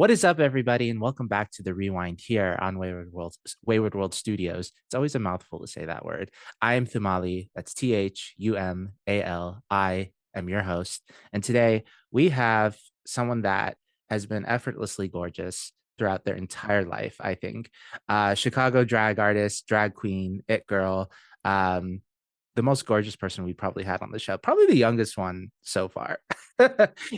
What is up, everybody, and welcome back to the Rewind here on Wayward World Studios. It's always a mouthful to say that word. I am Thumali. That's Thumali. I'm your host, and today we have someone that has been effortlessly gorgeous throughout their entire life. I think, Chicago drag artist, drag queen, it girl. Um, the most gorgeous person we probably had on the show, probably the youngest one so far.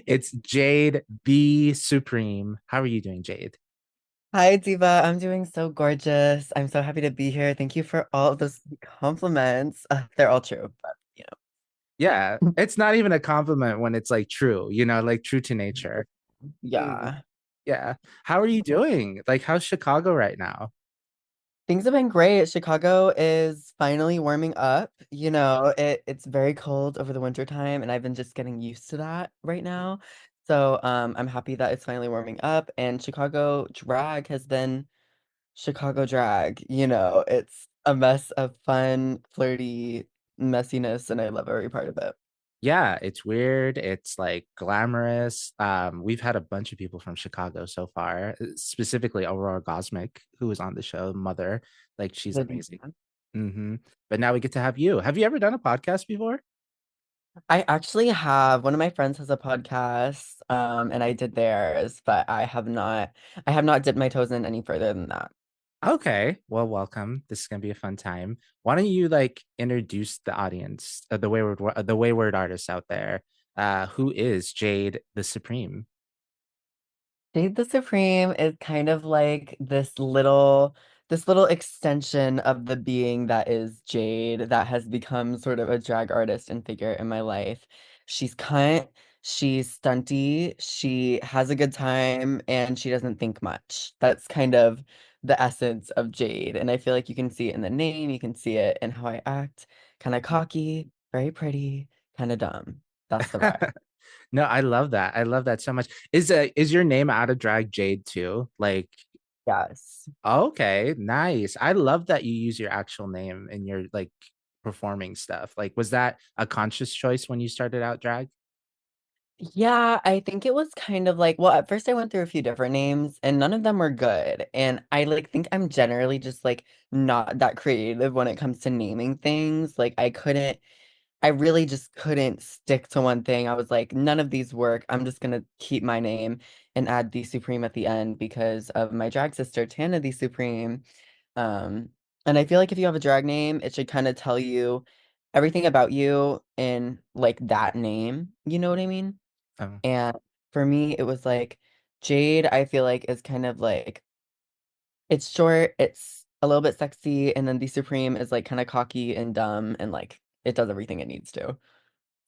It's Jade B Supreme. How are you doing, Jade? Hi, Diva. I'm doing so gorgeous. I'm so happy to be here. Thank you for all of those compliments. They're all true, but Yeah, it's not even a compliment when it's like true, like true to nature. Mhm. yeah. Yeah. How are you doing? Like, how's Chicago right now? Things have been great. Chicago is finally warming up. It's very cold over the winter time, and I've been just getting used to that right now. So, I'm happy that it's finally warming up, and Chicago drag has been Chicago drag. It's a mess of fun, flirty messiness, and I love every part of it. Yeah, it's weird. It's like glamorous. We've had a bunch of people from Chicago so far, specifically Aurora Gosmic, who was on the show, Mother. Like, she's The amazing. diva. But now we get to have you. Have you ever done a podcast before? I actually have one of my friends has a podcast, and I did theirs, but I have not dipped my toes in any further than that. Okay, well, welcome. This is gonna be a fun time. Why don't you like introduce the audience, the wayward artists out there? Who is Jade the Supreme? Jade the Supreme is kind of like this little extension of the being that is Jade that has become sort of a drag artist and figure in my life. She's cunt, she's stunty, she has a good time, and she doesn't think much. That's kind of the essence of Jade. And I feel like you can see it in the name, you can see it in how I act, kind of cocky, very pretty, kind of dumb. That's the vibe. No, I love that. I love that so much. Is your name out of drag Jade too? Like, Yes. okay, nice. I love that you use your actual name in your like performing stuff. Like, was that a conscious choice when you started out drag? Yeah, I think it was kind of like, well, at first I went through a few different names and none of them were good. And I like think I'm generally just like not that creative when it comes to naming things. I really just couldn't stick to one thing. I was like, none of these work. I'm just gonna keep my name and add the Supreme at the end because of my drag sister, Tana the Supreme. Um, and I feel like if you have a drag name, it should kind of tell you everything about you in like that name. You know what I mean? Oh, And for me, it was like Jade, I feel like is kind of like it's short, it's a little bit sexy, and then the Supreme is like kind of cocky and dumb and like it does everything it needs to.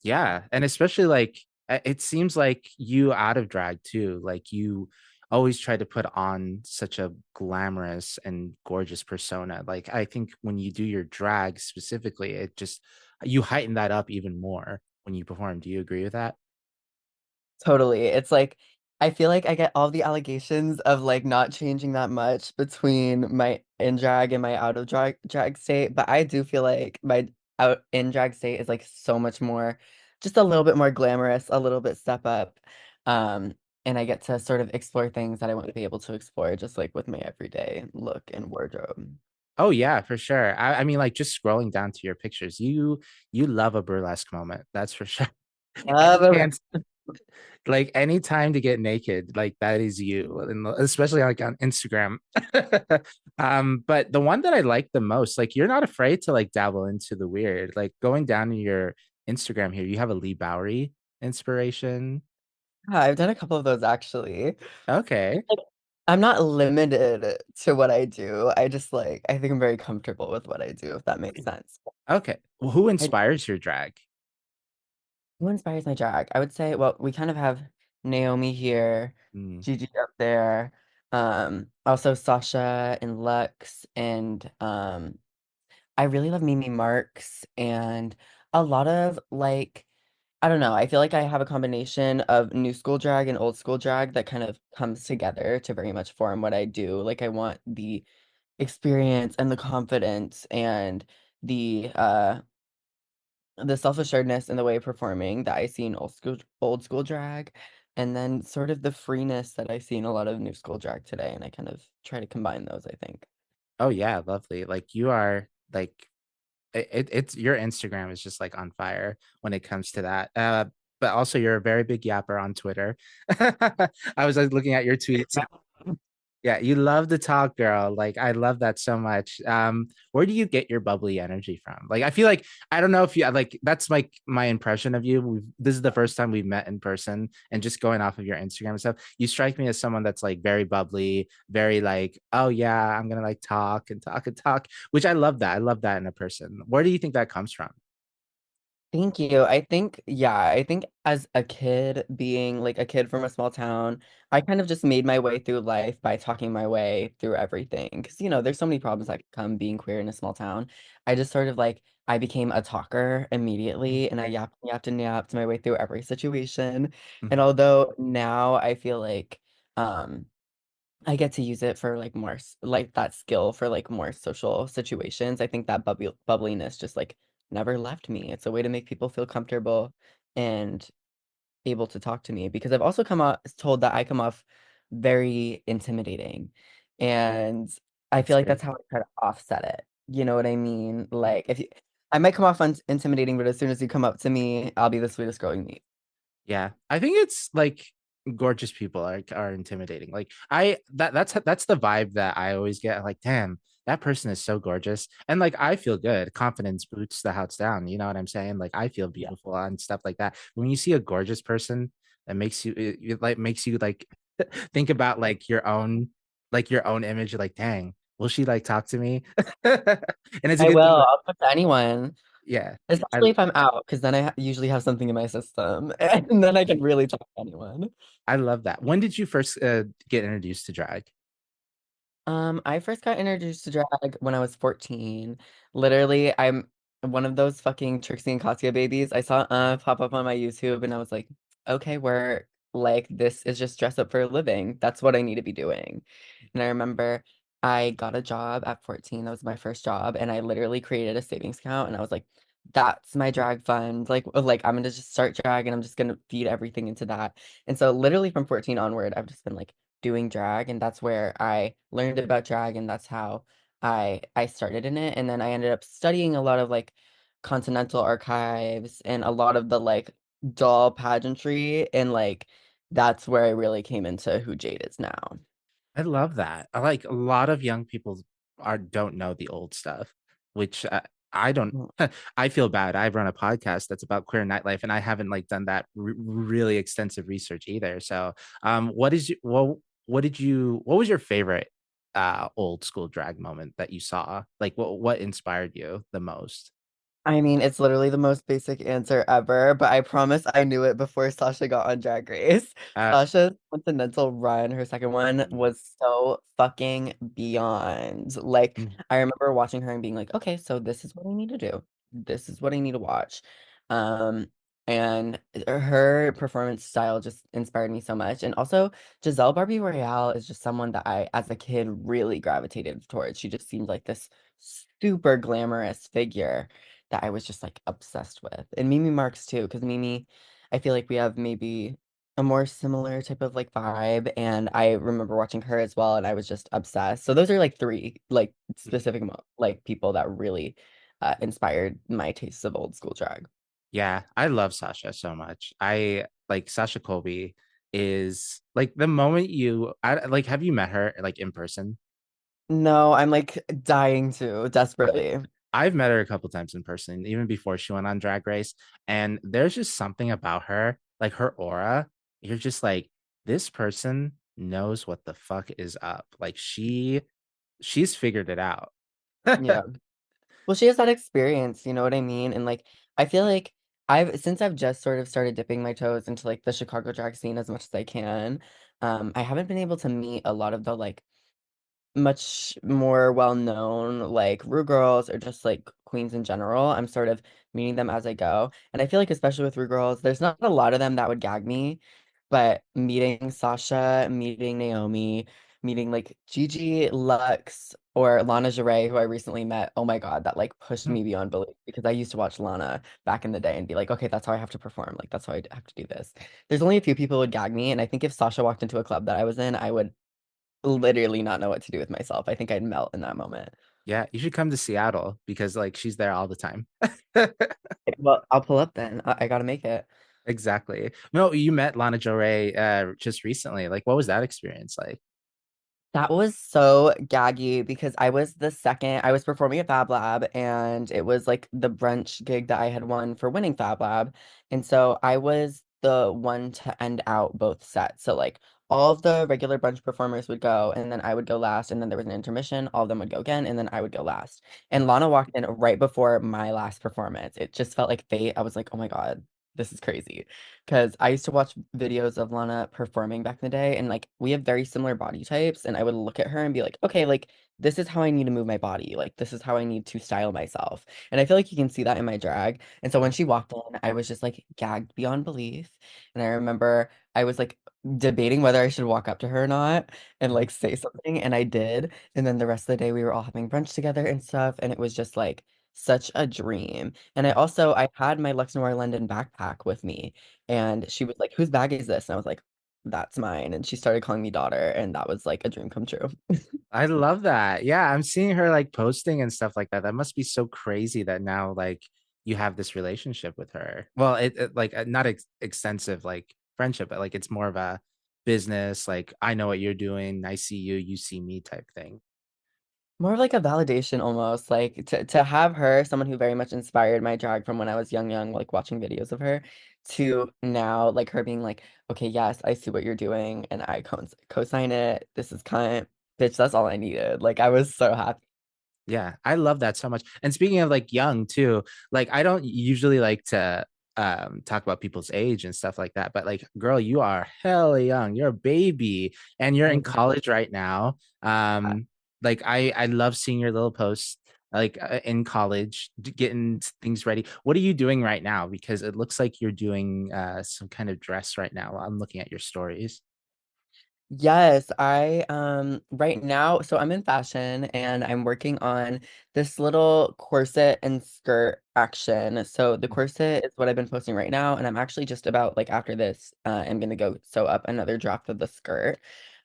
yeah, and especially like it seems like you out of drag too. Like you always try to put on such a glamorous and gorgeous persona. Like I think when you do your drag specifically, it just you heighten that up even more when you perform. Do you agree with that? Totally. It's like I feel like I get all the allegations of like not changing that much between my in drag and my out of drag state, but I do feel like my out in drag state is like so much more, just a little bit more glamorous, a little bit step up. Um, and I get to sort of explore things that I wouldn't be able to explore just like with my everyday look and wardrobe. Oh yeah, for sure. I mean, like just scrolling down to your pictures, you love a burlesque moment. That's for sure. Any Uh, chance like any time to get naked, like that is you, and especially like on Instagram. But the one that I like the most, like you're not afraid to like dabble into the weird. Like going down in your Instagram here, you have a Lee Bowery inspiration. yeah, I've done a couple of those actually. Okay. Like, I'm not limited to what I do. I just like I think I'm very comfortable with what I do, if that makes sense. Okay. Well, who I, inspires your drag? who inspires my drag? I would say, well, we kind of have Naomi here, Mm. Gigi up there, also Sasha and Lux, and I really love Mimi Marks and a lot of like I don't know. I feel like I have a combination of new school drag and old school drag that kind of comes together to very much form what I do. Like I want the experience and the confidence and the self-assuredness in the way of performing that I see in old school drag. and then sort of the freeness that I see in a lot of new school drag today, and I kind of try to combine those, I think. Oh yeah, lovely. Like you are like it's your Instagram is just like on fire when it comes to that. But also you're a very big yapper on Twitter. I was like looking at your tweets. Yeah, you love to talk, girl. Like I love that so much. Where do you get your bubbly energy from? Like I feel like I don't know if you like that's like my impression of you. This is the first time we've met in person, and just going off of your Instagram and stuff, you strike me as someone that's like very bubbly, very like, oh yeah, I'm gonna like talk and talk and talk, which I love that. I love that in a person. Where do you think that comes from? Thank you. I think, yeah, I think as a kid, being like a kid from a small town, I kind of just made my way through life by talking my way through everything. Because, there's so many problems that come being queer in a small town. I just sort of like, I became a talker immediately and I yapped and yapped my way through every situation. And Mhm. although now I feel like, um, I get to use it for like more like that skill for like more social situations. I think that bubbliness just like never left me. It's a way to make people feel comfortable and able to talk to me because I've also come out told that I come off very intimidating. And I That's feel like good. that's how I try to offset it. You know what I mean? Like if you I might come off intimidating, but as soon as you come up to me, I'll be the sweetest girl you meet. Yeah, I think it's like gorgeous people are intimidating. Like that's the vibe that I always get. Like, damn, that person is so gorgeous, and like I feel good. Confidence boots the house down. You know what I'm saying? Like I feel Yeah. beautiful and stuff like that. When you see a gorgeous person, that makes you it like makes you like think about like your own image. You're like, dang, will she like talk to me? And it's a I good thing. will. I'll talk to anyone. Yeah, I Especially if I'm out, because then I usually have something in my system, and then I can really talk to anyone. I love that. When did you first get introduced to drag? I first got introduced to drag when I was 14. Literally, I'm one of those fucking Trixie and Katya babies. I saw pop up on my YouTube and I was like, okay, work. Like this is just dress up for a living. That's what I need to be doing. And I remember I got a job at 14. That was my first job, and I literally created a savings account and I was like, that's my drag fund. Like I'm gonna just start drag and I'm just gonna feed everything into that. And so literally from 14 onward, I've just been like doing drag, and that's where I learned about drag, and that's how I started in it. And then I ended up studying a lot of like continental archives and a lot of the like doll pageantry, and like that's where I really came into who Jade is now. I love that. I like a lot of young people are don't know the old stuff, which I don't. Mm. I feel bad. I run a podcast that's about queer nightlife, and I haven't like done that really extensive research either. So, what is what did you what was your favorite old school drag moment that you saw? Like, what inspired you the most? I mean, it's literally the most basic answer ever, but I promise I knew it before Sasha got on Drag Race. Uh, Sasha's Continental run, her second one, was so fucking beyond. Like, mm, I remember watching her and being like, okay, so this is what I need to do. This is what I need to watch. Um, and her performance style just inspired me so much. And also, Giselle Barbie Royale is just someone that I, as a kid, really gravitated towards. She just seemed like this super glamorous figure that I was just like obsessed with. And Mimi Marks too, because Mimi, I feel like we have maybe a more similar type of like vibe. And I remember watching her as well, and I was just obsessed. So those are like three like specific like people that really inspired my tastes of old school drag. yeah, I love Sasha so much. I like Sasha Colby is like the moment I like have you met her like in person? No, I'm like dying to Okay. desperately. I've met her a couple times in person, even before she went on Drag Race. And there's just something about her, like her aura. You're just like, this person knows what the fuck is up. Like she's figured it out. Yeah. Well, she has that experience, you know what I mean? And like I feel like I've just sort of started dipping my toes into like the Chicago drag scene as much as I can. I haven't been able to meet a lot of the like much more well-known like Rue girls or just like queens in general. I'm sort of meeting them as I go. And I feel like especially with Rue girls, there's not a lot of them that would gag me, but meeting Sasha, meeting Naomi, meeting like Gigi, Lux, or Lana Jarre, who I recently met. Oh my God, that like pushed me beyond belief because I used to watch Lana back in the day and be like, okay, that's how I have to perform. Like that's how I have to do this. There's only a few people who would gag me, and I think if Sasha walked into a club that I was in, I would literally not know what to do with myself. I think I'd melt in that moment. Yeah, you should come to Seattle because like she's there all the time. Well, I'll pull up then. I gotta make it. Exactly. No, you met Lana Del Rey just recently. Like, what was that experience like? That was so gaggy because I was performing at Fab Lab and it was like the brunch gig that I had won for winning Fab Lab. And so I was the one to end out both sets. So like all of the regular brunch performers would go and then I would go last and then there was an intermission. All of them would go again and then I would go last. And Lana walked in right before my last performance. It just felt like fate. I was like, oh my God, this is crazy. Because I used to watch videos of Lana performing back in the day, and like we have very similar body types. And I would look at her and be like, okay, like this is how I need to move my body. Like this is how I need to style myself. And I feel like you can see that in my drag. And so when she walked in, I was just like gagged beyond belief. And I remember I was like debating whether I should walk up to her or not and like say something. And I did. And then the rest of the day, we were all having brunch together and stuff. And it was just like, such a dream. And I had my Lux Noir London backpack with me and she was like, "Whose bag is this?" And I was like, "That's mine." And she started calling me daughter, and that was like a dream come true. I love that. Yeah, I'm seeing her like posting and stuff like that. That must be so crazy that now like you have this relationship with her. Well, like not extensive like friendship, but like it's more of a business. Like I know what you're doing. I see you. You see me type thing. More of like a validation almost, like to have her, someone who very much inspired my drag from when I was young, like watching videos of her, to now like her being like, okay, yes, I see what you're doing, and I co-sign it. This is kind, bitch, that's all I needed. Like I was so happy. Yeah, I love that so much. And speaking of like young too, like I don't usually like to talk about people's age and stuff like that, but like girl, you are hella young. You're a baby and you're I in love college right now. that. Like I love seeing your little posts like in college getting things ready. What are you doing right now? Because it looks like you're doing some kind of dress right now. I'm looking at your stories. Yes, I right now, so I'm in fashion and I'm working on this little corset and skirt action. So the corset is what I've been posting right now, and I'm actually just about like after this, I'm gonna go sew up another draft of the skirt.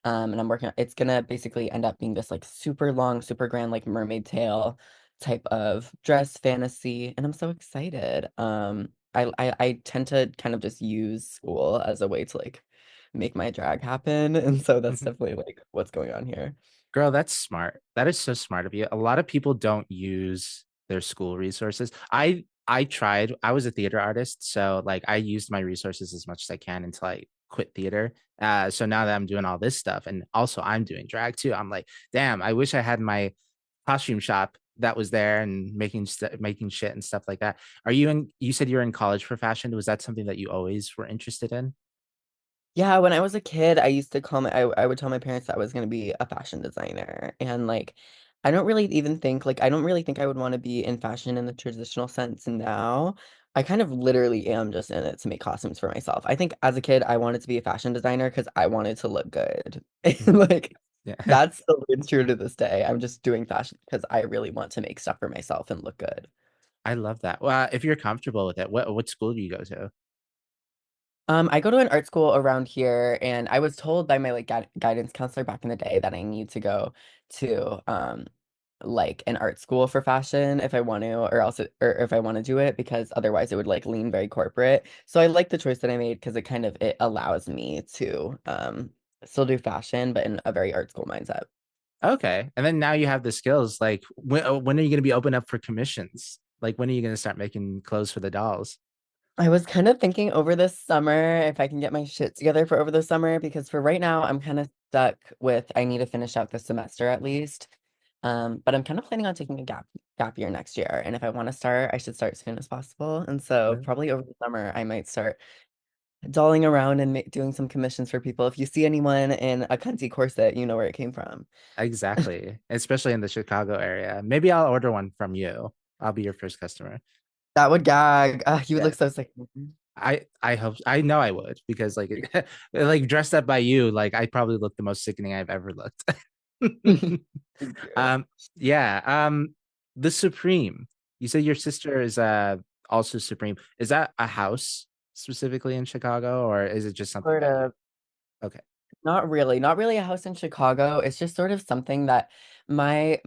And I'm working on it's gonna basically end up being this like super long, super grand, like mermaid tail type of dress fantasy, and I'm so excited. I tend to kind of just use school as a way to like make my drag happen. And so that's definitely like what's going on here. Girl, that's smart. That is so smart of you. A lot of people don't use their school resources. I tried. I was a theater artist, so like I used my resources as much as I can until I quit theater. So now that I'm doing all this stuff and also I'm doing drag too, I'm like, damn, I wish I had my costume shop that was there and making shit and stuff like that. Are you in you said you were in college for fashion? Was that something that you always were interested in? Yeah, when I was a kid, I used to call I would tell my parents that I was going to be a fashion designer. And like, I don't really think I would want to be in fashion in the traditional sense now. I kind of literally am just in it to make costumes for myself. I think as a kid, I wanted to be a fashion designer because I wanted to look good. And Mhm. like, Yeah. that's still it's true to this day. I'm just doing fashion because I really want to make stuff for myself and look good. I love that. Well, if you're comfortable with it, what school do you go to? I go to an art school around here, and I was told by my like guidance counselor back in the day that I need to go to like an art school for fashion if I want to, or if I want to do it, because otherwise it would like lean very corporate. So I like the choice that I made because it allows me to still do fashion, but in a very art school mindset. Okay. And then now you have the skills. Like when are you going to be open up for commissions? Like when are you going to start making clothes for the dolls? I was kind of thinking over this summer if I can get my shit together for over the summer because for right now I'm kind of stuck with I need to finish out the semester at least. But I'm kind of planning on taking a gap year next year. And if I want to start, I should start as soon as possible. And so Yeah. probably over the summer I might start dolling around and doing some commissions for people. If you see anyone in a cunty corset, you know where it came from. Exactly. Especially in the Chicago area. Maybe I'll order one from you. I'll be your first customer. That would gag. You would Yeah. look so sick. I hope I know I would because like like dressed up by you, like I probably look the most sickening I've ever looked. Thank you. um, yeah. The Supreme. You said your sister is also Supreme. Is that a house specifically in Chicago, or is it just something Sort that you? of. Okay. Not really a house in Chicago. It's just sort of something that my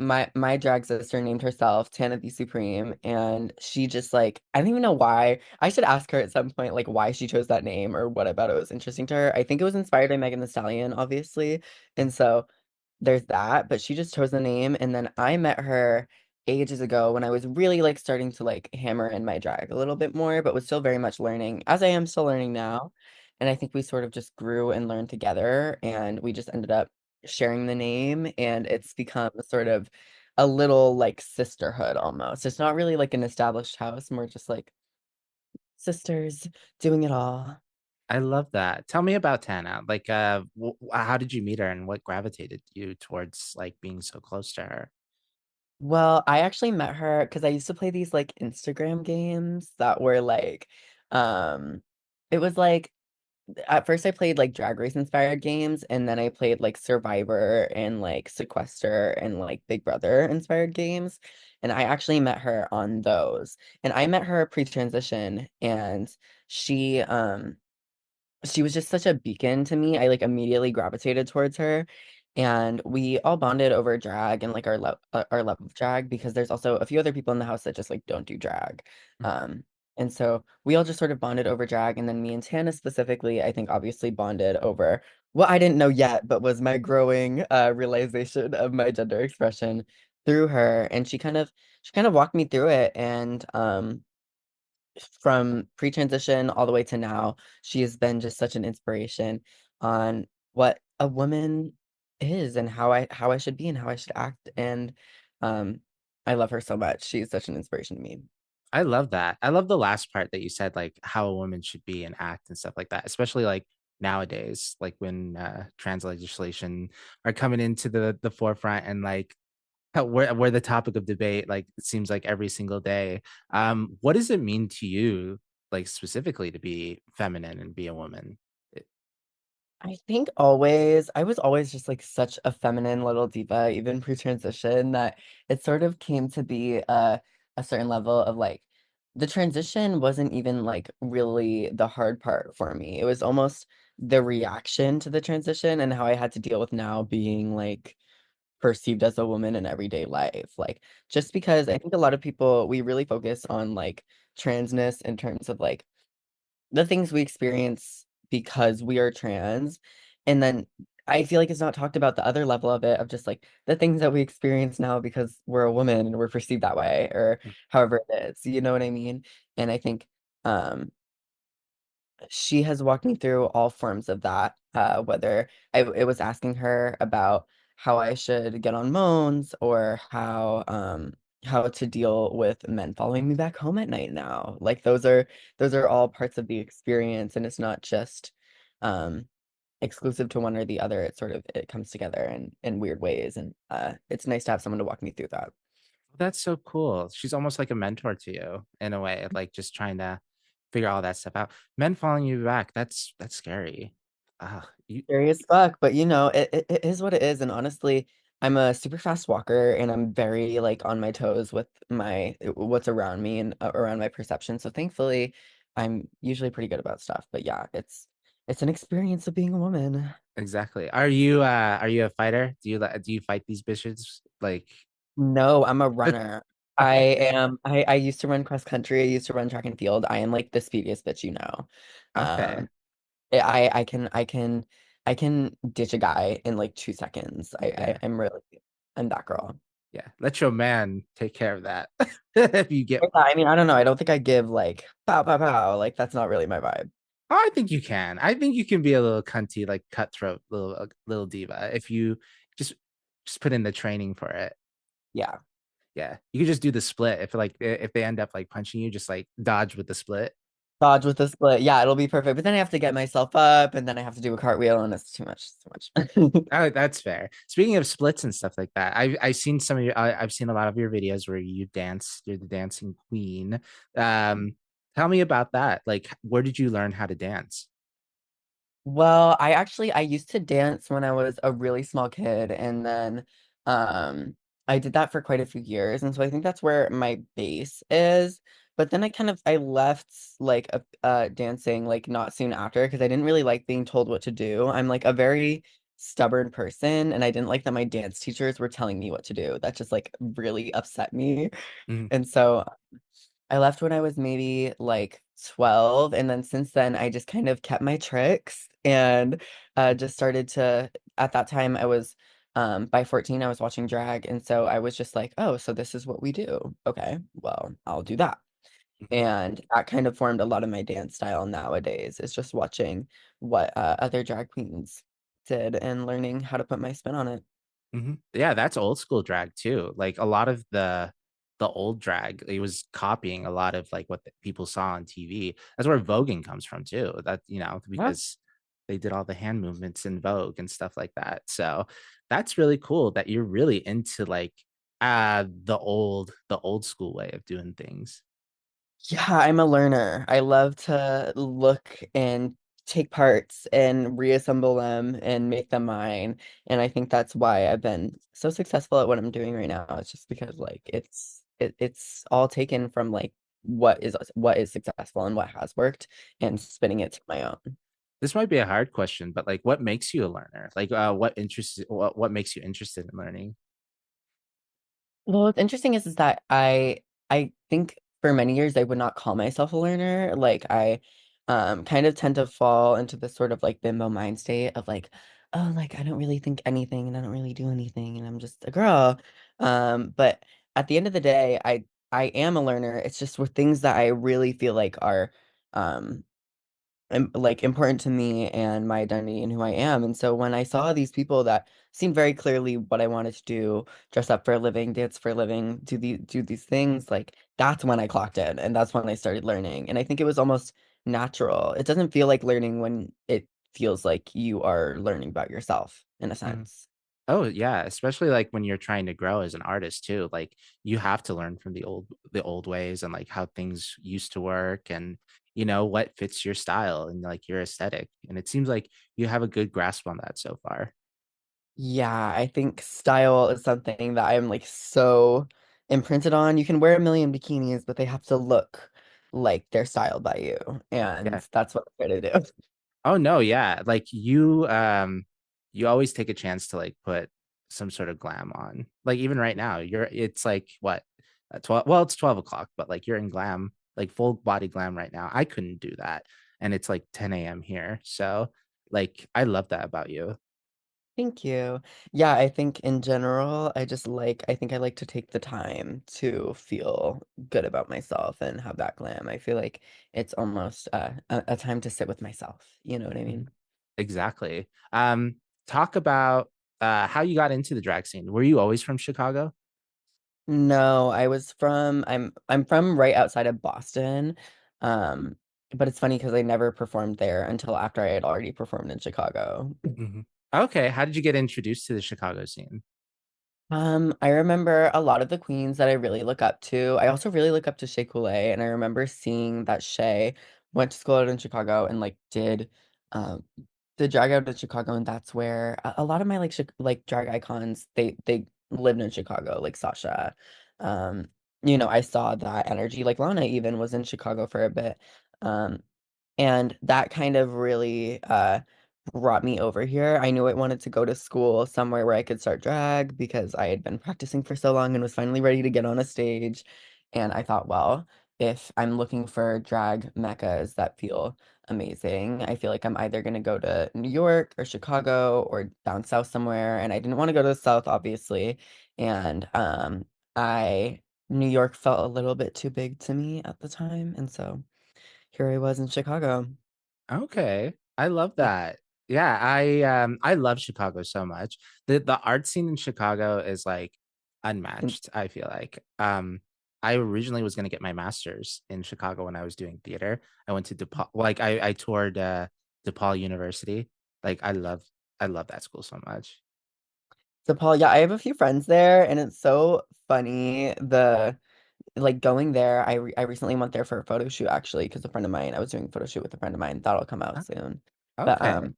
drag sister named herself Tana the Supreme, and she just like I don't even know why. I should ask her at some point like why she chose that name or what about it was interesting to her. I think it was inspired by Megan Thee Stallion, obviously, and so there's that, but she just chose the name. And then I met her ages ago when I was really like starting to like hammer in my drag a little bit more, but was still very much learning, as I am still learning now. And I think we sort of just grew and learned together, and we just ended up sharing the name, and it's become a sort of a little like sisterhood almost. It's not really like an established house, more just like sisters doing it all. I love that. Tell me about Tana. Like, how did you meet her, and what gravitated you towards like being so close to her? Well, I actually met her because I used to play these like Instagram games that were like, um, it was like at first I played like Drag Race inspired games, and then I played like Survivor and like Sequester and like Big Brother inspired games. And I actually met her on those. And I met her pre-transition, and she um she was just such a beacon to me. I like immediately gravitated towards her, and we all bonded over drag and like our love of drag because there's also a few other people in the house that just like don't do drag. Um, and so we all just sort of bonded over drag, and then me and Tana specifically, I think obviously bonded over what I didn't know yet, but was my growing realization of my gender expression through her, and she kind of walked me through it, and from pre-transition all the way to now, she has been just such an inspiration on what a woman is and how I should be and how I should act. And um I love her so much. She's such an inspiration to me. I love that. I love the last part that you said, like how a woman should be and act and stuff like that, especially like nowadays, like when trans legislation are coming into the forefront and like we're the topic of debate, like it seems like every single day. What does it mean to you, like specifically to be feminine and be a woman? I think I was always just like such a feminine little diva, even pre-transition, that it sort of came to be a certain level of like the transition wasn't even like really the hard part for me. It was almost the reaction to the transition and how I had to deal with now being like perceived as a woman in everyday life. Like just because I think a lot of people we really focus on like transness in terms of like the things we experience because we are trans. And then I feel like it's not talked about the other level of it of just like the things that we experience now because we're a woman and we're perceived that way or however it is. You know what I mean? And I think um she has walked me through all forms of that. Whether it was asking her about how I should get on moans or how to deal with men following me back home at night now. Like those are all parts of the experience, and it's not just um exclusive to one or the other. It sort of it comes together in weird ways, and it's nice to have someone to walk me through that. That's so cool. She's almost like a mentor to you in a way, like just trying to figure all that stuff out. Men following you back, that's scary. You Scary as fuck, but you know, it is what it is. And honestly, I'm a super fast walker and I'm very like on my toes with my what's around me and around my perception. So thankfully, I'm usually pretty good about stuff. But yeah, it's an experience of being a woman. exactly. Are you a fighter? Do you fight these bitches? Like No, I'm a runner. okay. I used to run cross country. I used to run track and field. I am like the speediest bitch you know. Okay. Um, I can ditch a guy in like 2 seconds. Yeah. I'm that girl. Yeah. Let your man take care of that. If you get Yeah, I mean, I don't know. I don't think I give like pow pow pow. Like that's not really my vibe. I think you can. I think you can be a little cunty, like cutthroat little diva if you just just put in the training for it. Yeah. Yeah. You could just do the split if they end up like punching you, just like dodge with the split. Dodge with the split. Yeah, it'll be perfect. But then I have to get myself up and then I have to do a cartwheel and it's too much. It's too much. Oh, that's fair. Speaking of splits and stuff like that, I've seen some of your I've seen a lot of your videos where you dance. You're the dancing queen. Um, Tell me about that. Like, where did you learn how to dance? Well, I used to dance when I was a really small kid, and then um I did that for quite a few years, and so I think that's where my base is. But then I left like dancing like not soon after because I didn't really like being told what to do. I'm like a very stubborn person, and I didn't like that my dance teachers were telling me what to do. That just like really upset me. Mhm, And so I left when I was maybe like 12, and then since then I just kind of kept my tricks and just started to at that time I was by 14 I was watching drag, and so I was just like, "Oh, so this is what we do. Okay, well, I'll do that." mhm, And that kind of formed a lot of my dance style nowadays. Is just watching what other drag queens did and learning how to put my spin on it. Yeah, that's old school drag too. Like a lot of the old drag, it was copying a lot of like what the people saw on TV. That's where voguing comes from too. That Yeah. because they did all the hand movements in Vogue and stuff like that. So that's really cool that you're really into like the old school way of doing things. Yeah, I'm a learner. I love to look and take parts and reassemble them and make them mine. And I think that's why I've been so successful at what I'm doing right now. It's just because like it's all taken from like what is successful and what has worked and spinning it to my own. This might be a hard question, but like what makes you a learner? Like what makes you interested in learning? Well, what's interesting is that I think for many years I would not call myself a learner. Like I kind of tend to fall into this sort of like bimbo mind state of like, oh, like I don't really think anything and I don't really do anything and I'm just a girl. But at the end of the day, I am a learner. It's just with things that I really feel like are um like important to me and my identity and who I am. And so when I saw these people that seemed very clearly what I wanted to do, dress up for a living, dance for a living, do these things, like that's when I clocked in and that's when I started learning. And I think it was almost natural. It doesn't feel like learning when it feels like you are learning about yourself in a Mhm. sense. Oh yeah, especially like when you're trying to grow as an artist too. Like you have to learn from the old ways and like how things used to work and what fits your style and like your aesthetic. And it seems like you have a good grasp on that so far. Yeah, I think style is something that I'm like so imprinted on. You can wear a million bikinis, but they have to look like they're styled by you. Yeah. And that's what I try to do. Oh no, yeah. Like you always take a chance to like put some sort of glam on. Like even right now, it's like what 12, well, it's 12 o'clock, but like you're in glam, like full body glam right now. I couldn't do that. And it's like 10 a.m. here. So like I love that about you. Thank you. Yeah, I think in general, I think I like to take the time to feel good about myself and have that glam. I feel like it's almost a time to sit with myself. You know what I Mhm. mean? Exactly. Talk about how you got into the drag scene. Were you always from Chicago? No, I'm from right outside of Boston. Um, but it's funny because I never performed there until after I had already performed in Chicago. Mhm. Okay. How did you get introduced to the Chicago scene? I remember a lot of the queens that I really look up to. I also really look up to Shea Coulee, and I remember seeing that Shea went to school out in Chicago and like um did drag out in Chicago, and that's where a lot of my like drag icons they lived in Chicago, like Sasha. Um, I saw that energy. Like Lana even was in Chicago for a bit. Um, and that kind of really brought me over here. I knew I wanted to go to school somewhere where I could start drag because I had been practicing for so long and was finally ready to get on a stage. And I thought, well, if I'm looking for drag meccas that feel amazing, I feel like I'm either going to go to New York or Chicago or down south somewhere. And I didn't want to go to the south, obviously. And I New York felt a little bit too big to me at the time. And so here I was in Chicago. Okay. I love Yeah. that. Yeah, I love Chicago so much. The art scene in Chicago is like And unmatched, I feel like. I originally was going to get my master's in Chicago when I was doing theater. I went to DePaul, like I toured DePaul University. Like I love that school so much. so Paul, yeah, I have a few friends there and it's so funny the like going there. I recently went there for a photo shoot actually because a friend of mine, I was doing a photo shoot with a friend of mine. That'll come out soon. But Okay.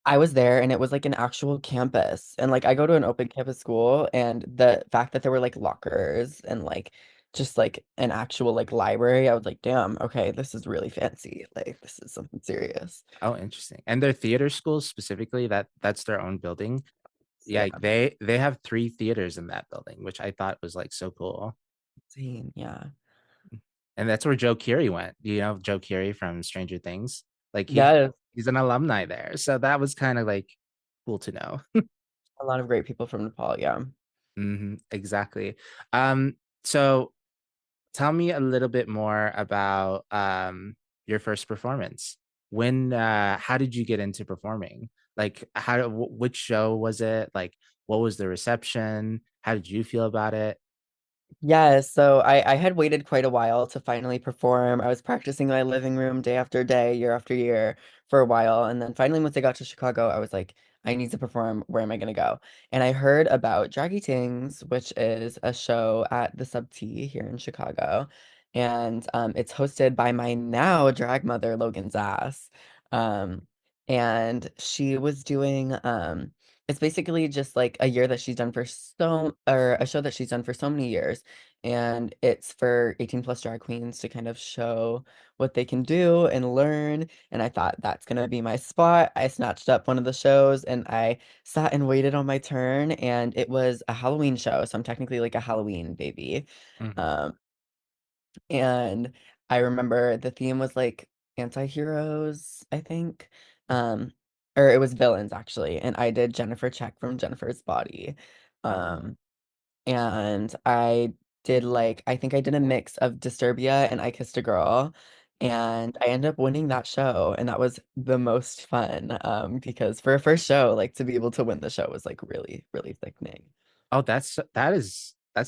I was there and it was like an actual campus. And like I go to an open campus school and the fact that there were like lockers and like just like an actual like library, I was like, damn, okay, this is really fancy. Like this is something serious. Oh, interesting. And their theater schools specifically, that's their own building. So, Yeah, yeah, they have three theaters in that building, which I thought was like so cool. insane. Yeah. And that's where Joe Keery went. You know, Joe Keery from Stranger Things. Like Yes. he's an alumni there. So that was kind of like cool to know. A lot of great people from Nepal. Yeah. Exactly. So tell me a little bit more about your first performance. When how did you get into performing? Like which show was it? Like what was the reception? How did you feel about it? Yeah, so I had waited quite a while to finally perform. I was practicing in my living room day after day, year after year for a while. And then finally, once I got to Chicago, I was like, I need to perform. Where am I going to go? And I heard about Draggy Tings, which is a show at the Sub T here in Chicago. And it's hosted by my now drag mother, Logan Zass. Um, and she was doing it's basically just like a year that she's done for or a show that she's done for so many years. And it's for 18 plus drag queens to kind of show what they can do and learn. And I thought that's gonna be my spot. I snatched up one of the shows and I sat and waited on my turn. And it was a Halloween show. So I'm technically like a Halloween baby. Mhm. Um, and I remember the theme was like anti-heroes, I think. Um, or it was villains actually. And I did Jennifer Check from Jennifer's Body. Oh. Um, and I did like I think I did a mix of Disturbia and I Kissed a Girl. And I ended up winning that show, and that was the most fun. Because for a first show, like to be able to win the show was like really, really sickening. Oh, that's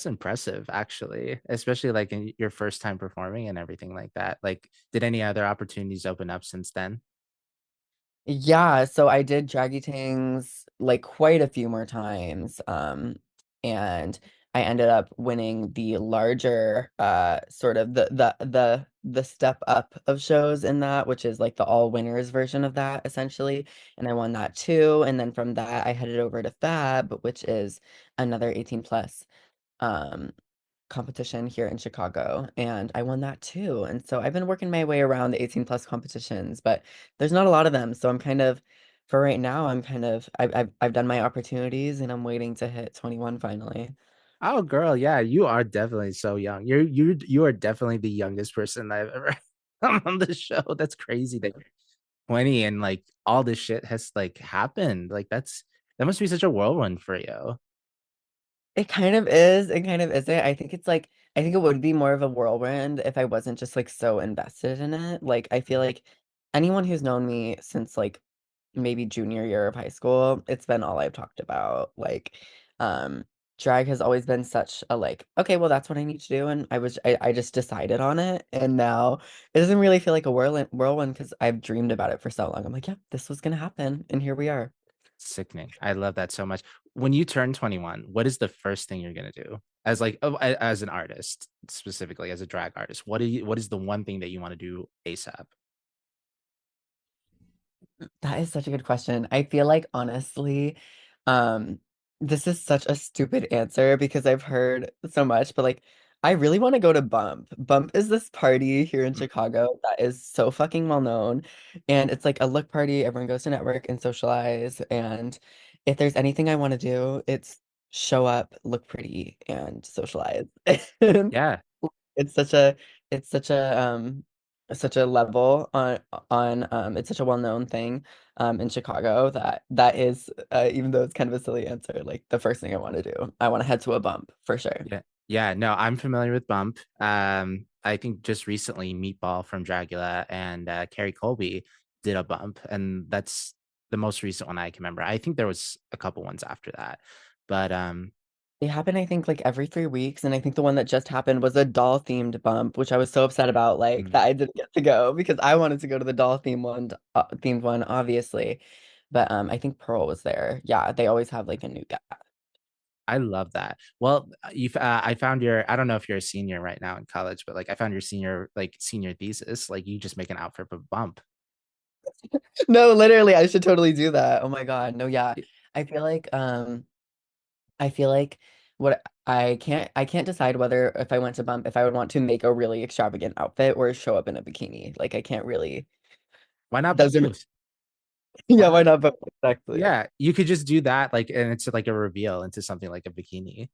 impressive actually, especially like in your first time performing and everything like that. Like, did any other opportunities open up since then? Yeah, so I did Draggy Tings like quite a few more times. And I ended up winning the larger sort of the step up of shows in that, which is like the all winners version of that essentially. And I won that too. And then from that I headed over to Fab, which is another 18 plus. Um, competition here in Chicago, and I won that too. And so I've been working my way around the 18 plus competitions, but there's not a lot of them. So I'm kind of, for right now, I'm kind of, I've done my opportunities and I'm waiting to hit 21 finally. Oh, girl, yeah, you are definitely so young. You are definitely the youngest person I've ever come on the show. That's crazy that you're 20 and like all this shit has like happened. Like that must be such a whirlwind for you. It kind of is, it kind of isn't. I think it's like, I think it would be more of a whirlwind if I wasn't just like so invested in it. Like, I feel like anyone who's known me since like maybe junior year of high school, it's been all I've talked about. Like, um, drag has always been such a like, okay, well, that's what I need to do. And I just decided on it. And now it doesn't really feel like a whirlwind because I've dreamed about it for so long. I'm like, yeah, this was gonna happen. And here we are. Sickening. I love that so much. When you turn 21, what is the first thing you're gonna do? As like as an artist, specifically as a drag artist, what is the one thing that you want to do ASAP? That is such a good question. I feel like honestly, um, this is such a stupid answer because I've heard so much, but like I really want to go to Bump. Bump is this party here in Chicago that is so fucking well known. And it's like a look party. Everyone goes to network and socialize. And if there's anything I want to do, it's show up, look pretty, and socialize. And Yeah. it's such a it's such a level on it's such a well-known thing in Chicago that is even though it's kind of a silly answer, like the first thing I want to do. I want to head to a bump for sure. Yeah. Yeah, no, I'm familiar with Bump. I think just recently Meatball from Dragula and Carrie Colby did a Bump, and that's the most recent one I can remember. I think there was a couple ones after that. But They happen, I think, like every 3 weeks, and I think the one that just happened was a doll themed bump, which I was so upset about, like mm, that I didn't get to go because I wanted to go to the doll themed one, obviously. But I think Pearl was there. Yeah, they always have like a new guy. I love that. Well, I found your I don't know if you're a senior right now in college, but like I found your senior thesis. Like you just make an outfit for Bump. No, literally, I should totally do that. Oh my God. No, yeah. I feel like I feel like what I can't decide whether if I went to bump if I would want to make a really extravagant outfit or show up in a bikini. Like I can't really Why not those are both? Why yeah, why not? not both? Exactly. Yeah, you could just do that, like, and it's like a reveal into something like a bikini.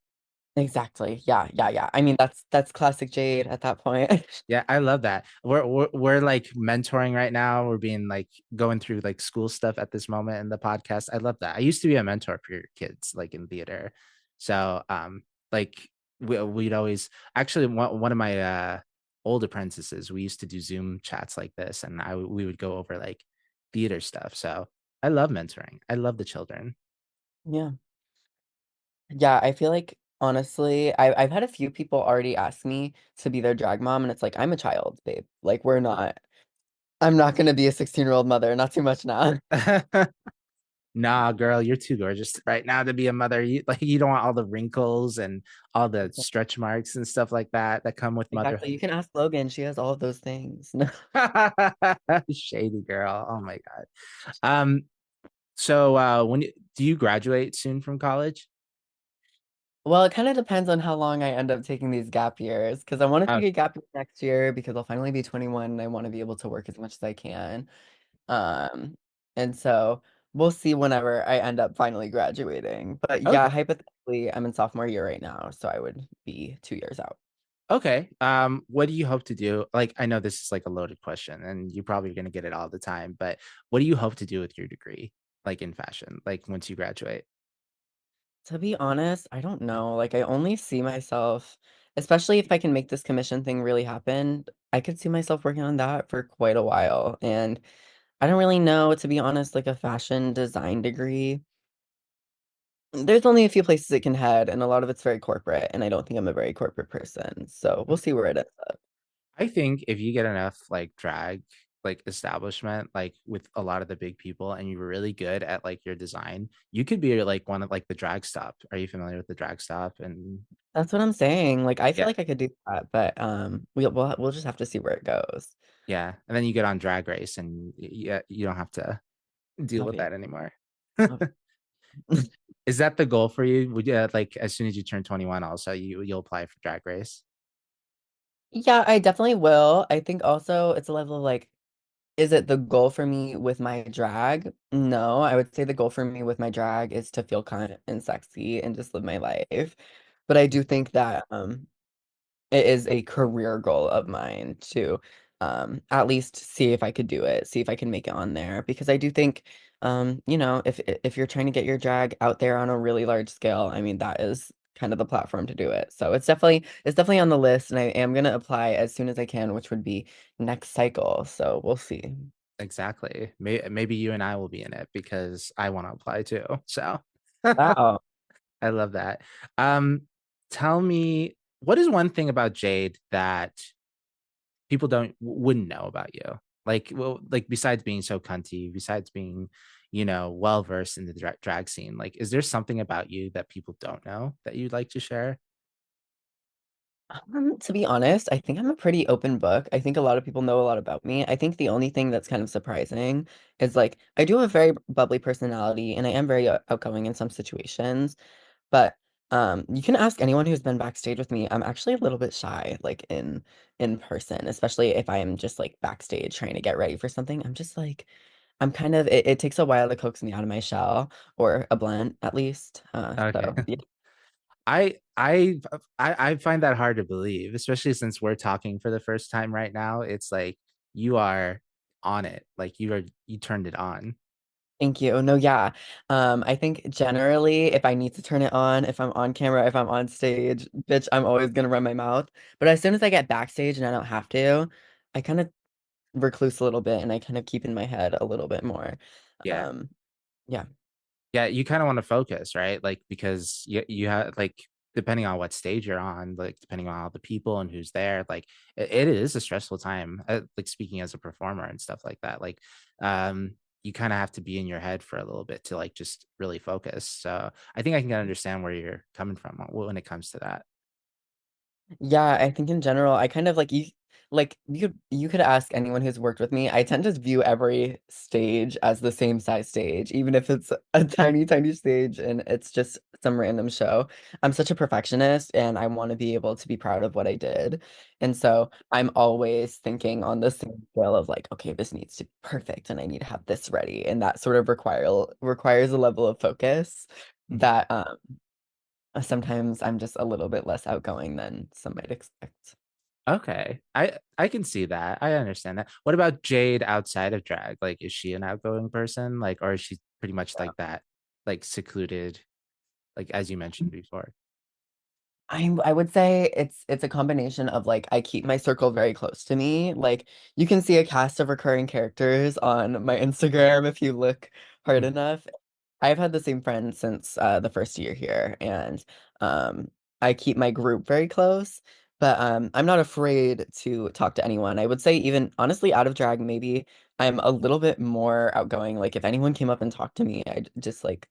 Exactly. Yeah, yeah, yeah. I mean that's classic Jade at that point. Yeah, I love that. We're like mentoring right now. We're being like going through like school stuff at this moment in the podcast. I love that. I used to be a mentor for your kids, like in theater. So like we'd always actually one of my old apprentices, we used to do Zoom chats like this, and we would go over like theater stuff. So I love mentoring. I love the children. Yeah. Yeah, I feel like honestly, I've had a few people already ask me to be their drag mom, and it's like I'm a child, babe. Like I'm not gonna be a 16-year-old mother, not too much now. Nah, girl, you're too gorgeous right now to be a mother. You don't want all the wrinkles and all the stretch marks and stuff like that that come with Exactly. motherhood. You can ask Logan. She has all of those things. Shady girl. Oh my God. Um, so do you graduate soon from college? Well, it kind of depends on how long I end up taking these gap years because I want to Oh, take a gap year next year because I'll finally be 21 and I want to be able to work as much as I can. Um, and so we'll see whenever I end up finally graduating. But yeah, okay. hypothetically, I'm in sophomore year right now, so I would be 2 years out. Okay. What do you hope to do? Like, I know this is like a loaded question and you're probably gonna get it all the time, but what do you hope to do with your degree, like in fashion, like once you graduate? To be honest, I don't know. Like, I only see myself, especially if I can make this commission thing really happen, I could see myself working on that for quite a while. And I don't really know, to be honest, like a fashion design degree. There's only a few places it can head, and a lot of it's very corporate, and I don't think I'm a very corporate person. So we'll see where it ends up. I think if you get enough like drag like establishment like with a lot of the big people and you're really good at like your design, you could be like one of like the drag stop. Are you familiar with the drag stop? And That's what I'm saying. Like, I feel yeah, like I could do that, but we'll just have to see where it goes. yeah. And then you get on Drag Race and yeah, you don't have to deal with Obvi- that anymore. ob- Is that the goal for you? Would you like as soon as you turn 21 also you'll apply for Drag Race? Yeah, I definitely will. I think also it's a level of like, is it the goal for me with my drag? No, I would say the goal for me with my drag is to feel kind and sexy and just live my life. But I do think that it is a career goal of mine to at least see if I could do it, see if I can make it on there because I do think if you're trying to get your drag out there on a really large scale, I mean that is kind of the platform to do it. So it's definitely on the list and I am gonna apply as soon as I can, which would be next cycle. So we'll see. Exactly. Maybe you and I will be in it because I want to apply too. So Wow. I love that. Um, tell me, what is one thing about Jade that people don't wouldn't know about you? Like, well, like besides being so cunty, besides being, well versed in the drag scene, like, is there something about you that people don't know that you'd like to share? To be honest, I think I'm a pretty open book. I think a lot of people know a lot about me. I think the only thing that's kind of surprising is like I do have a very bubbly personality and I am very outgoing in some situations, but you can ask anyone who's been backstage with me. I'm actually a little bit shy like in person, especially if I am just like backstage trying to get ready for something. I'm just like I'm kind of it takes a while to coax me out of my shell or a blend at least. Okay. So yeah. I I I find that hard to believe, especially since we're talking for the first time right now. It's like you are on it. Like you turned it on. Thank you. No, yeah. I think generally if I need to turn it on, if I'm on camera, if I'm on stage, bitch, I'm always gonna run my mouth. But as soon as I get backstage and I don't have to, I kind of recluse a little bit and I kind of keep in my head a little bit more. Yeah. Um, yeah. Yeah, you kind of want to focus, right? Like because you have like depending on what stage you're on, like depending on all the people and who's there, like it is a stressful time. Like speaking as a performer and stuff like that, like you kind of have to be in your head for a little bit to like just really focus. So I think I can understand where you're coming from when it comes to that. Yeah, I think in general, I kind of like you like you could ask anyone who's worked with me. I tend to view every stage as the same size stage, even if it's a tiny, tiny stage and it's just some random show. I'm such a perfectionist and I want to be able to be proud of what I did. And so I'm always thinking on the same scale of like, okay, this needs to be perfect and I need to have this ready. And that sort of requires a level of focus that sometimes I'm just a little bit less outgoing than some might expect. Okay. I can see that. I understand that. What about Jade outside of drag? Like, is she an outgoing person? Like, or is she pretty much like that, like secluded, like as you mentioned before? I would say it's a combination of like I keep my circle very close to me. Like you can see a cast of recurring characters on my Instagram if you look hard Mhm. enough. I've had the same friend since the first year here, and I keep my group very close. But I'm not afraid to talk to anyone. I would say even honestly out of drag, maybe I'm a little bit more outgoing. Like if anyone came up and talked to me, I'd just like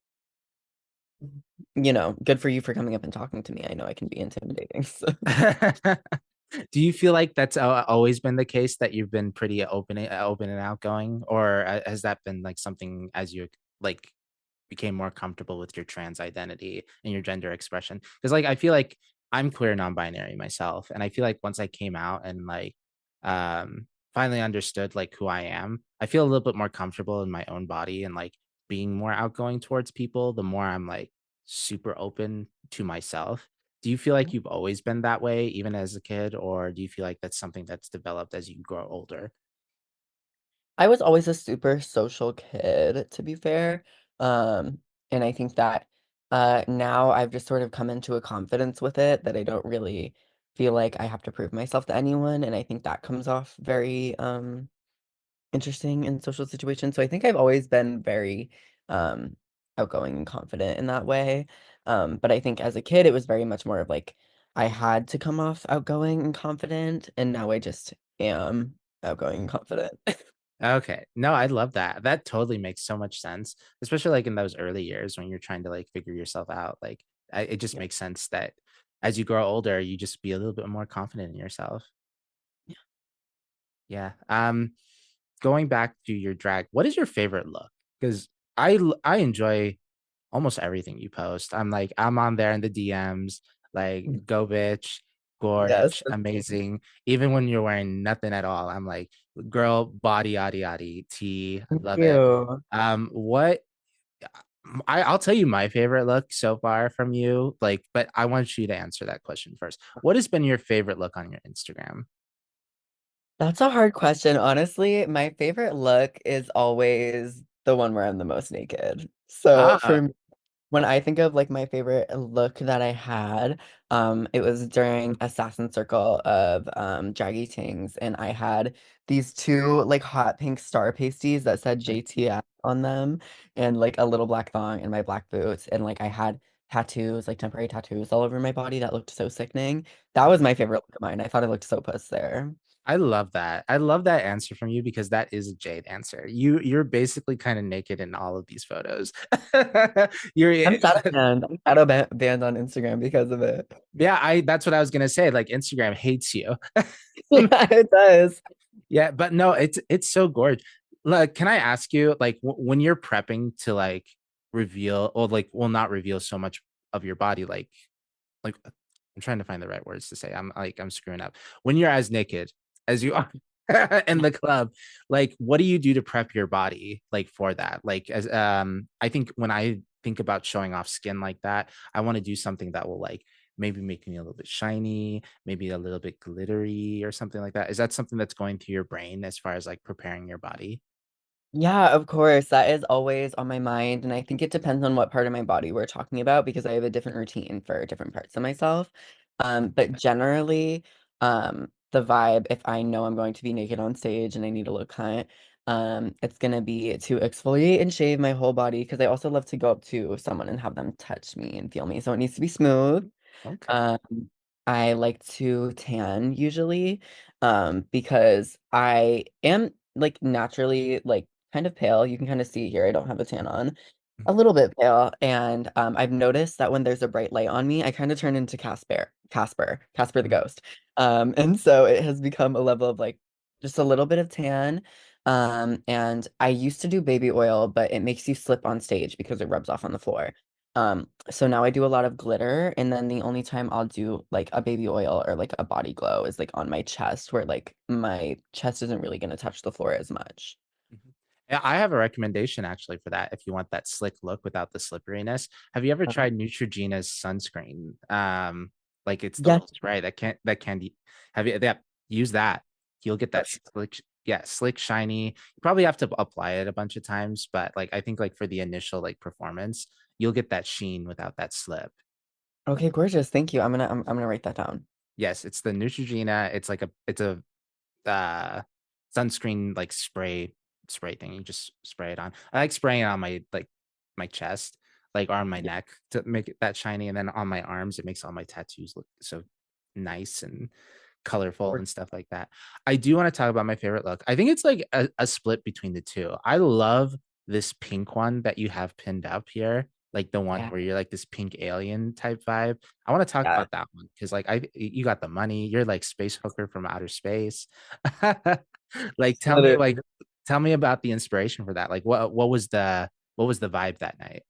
good for you for coming up and talking to me. I know I can be intimidating. So. Do you feel like that's always been the case that you've been pretty open and outgoing, or has that been like something as you like became more comfortable with your trans identity and your gender expression? Because like I feel like I'm queer non-binary myself, and I feel like once I came out and like um finally understood like who I am, I feel a little bit more comfortable in my own body and like being more outgoing towards people. The more I'm like super open to myself. Do you feel like you've always been that way, even as a kid, or do you feel like that's something that's developed as you grow older? I was always a super social kid, to be fair. And I think that now I've just sort of come into a confidence with it that I don't really feel like I have to prove myself to anyone. And I think that comes off very interesting in social situations. So I think I've always been very um outgoing and confident in that way. But I think as a kid it was very much more of like I had to come off outgoing and confident, and now I just am outgoing and confident. Okay. No, I love that. That totally makes so much sense, especially like in those early years when you're trying to like figure yourself out. Like, it just Yeah. makes sense that as you grow older, you just be a little bit more confident in yourself. Yeah. Going back to your drag, what is your favorite look? Because I enjoy almost everything you post. I'm on there in the DMs, like go bitch, Yes. gorge, amazing. Even when you're wearing nothing at all, I'm like, girl, body-ody-ody, T, Thank love it. you. What I'll tell you my favorite look so far from you, like, but I want you to answer that question first. What has been your favorite look on your Instagram? That's a hard question. Honestly, my favorite look is always the one where I'm the most naked. So Ah, for me, when I think of like my favorite look that I had, it was during Assassin Circle of drag Tings, and I had these two like hot pink star pasties that said JTF on them, and like a little black thong and my black boots, and like I had tattoos, like temporary tattoos all over my body that looked so sickening. That was my favorite look of mine. I thought I looked so puss there. I love that. I love that answer from you because that is a Jade answer. You're basically kind of naked in all of these photos. You're I'm shadow banned. I'm banned on Instagram because of it. yeah, I that's what I was gonna say. Like Instagram hates you. Yeah, it does. Yeah, but no, it's so gorgeous. Like, can I ask you, like, when you're prepping to like reveal or like, will not reveal so much of your body, like I'm trying to find the right words to say. I'm screwing up. When you're as naked as you are in the club, like what do you do to prep your body like for that? Like as I think when I think about showing off skin like that, I want to do something that will like maybe make me a little bit shiny, maybe a little bit glittery or something like that. Is that something that's going through your brain as far as like preparing your body? Yeah, of course. That is always on my mind. And I think it depends on what part of my body we're talking about because I have a different routine for different parts of myself. But generally, the vibe, if I know I'm going to be naked on stage and I need to look hot, it's gonna be to exfoliate and shave my whole body because I also love to go up to someone and have them touch me and feel me. So it needs to be smooth. Okay. Um, I like to tan usually, because I am like naturally like kind of pale. You can kind of see here I don't have a tan on. a little bit pale, and I've noticed that when there's a bright light on me, I kind of turn into Casper the Mhm. ghost. And so it has become a level of like just a little bit of tan. And I used to do baby oil, but it makes you slip on stage because it rubs off on the floor. So now I do a lot of glitter, and then the only time I'll do like a baby oil or like a body glow is like on my chest, where like my chest isn't really gonna touch the floor as much. Mhm. Yeah, I have a recommendation actually for that if you want that slick look without the slipperiness. Have you ever Okay. tried Neutrogena's sunscreen? Like it's the Yes. little spray that candy. Have you yeah, use that. You'll get that slick, yeah, slick, shiny. You probably have to apply it a bunch of times, but like I think like for the initial like performance, you'll get that sheen without that slip. Okay, gorgeous. Thank you. I'm gonna write that down. Yes, it's the Neutrogena. It's a uh sunscreen like spray thing. You just spray it on. I like spraying it on my like my chest, like or on my Yeah, neck to make it that shiny, and then on my arms, it makes all my tattoos look so nice and colorful we're- and stuff like that. I do want to talk about my favorite look. I think it's like a split between the two. I love this pink one that you have pinned up here, like the one yeah, where you're like this pink alien type vibe. I want to talk yeah. about that one because like I you got the money. You're like space hooker from outer space. Like Literally. tell me about the inspiration for that. Like what was the vibe that night?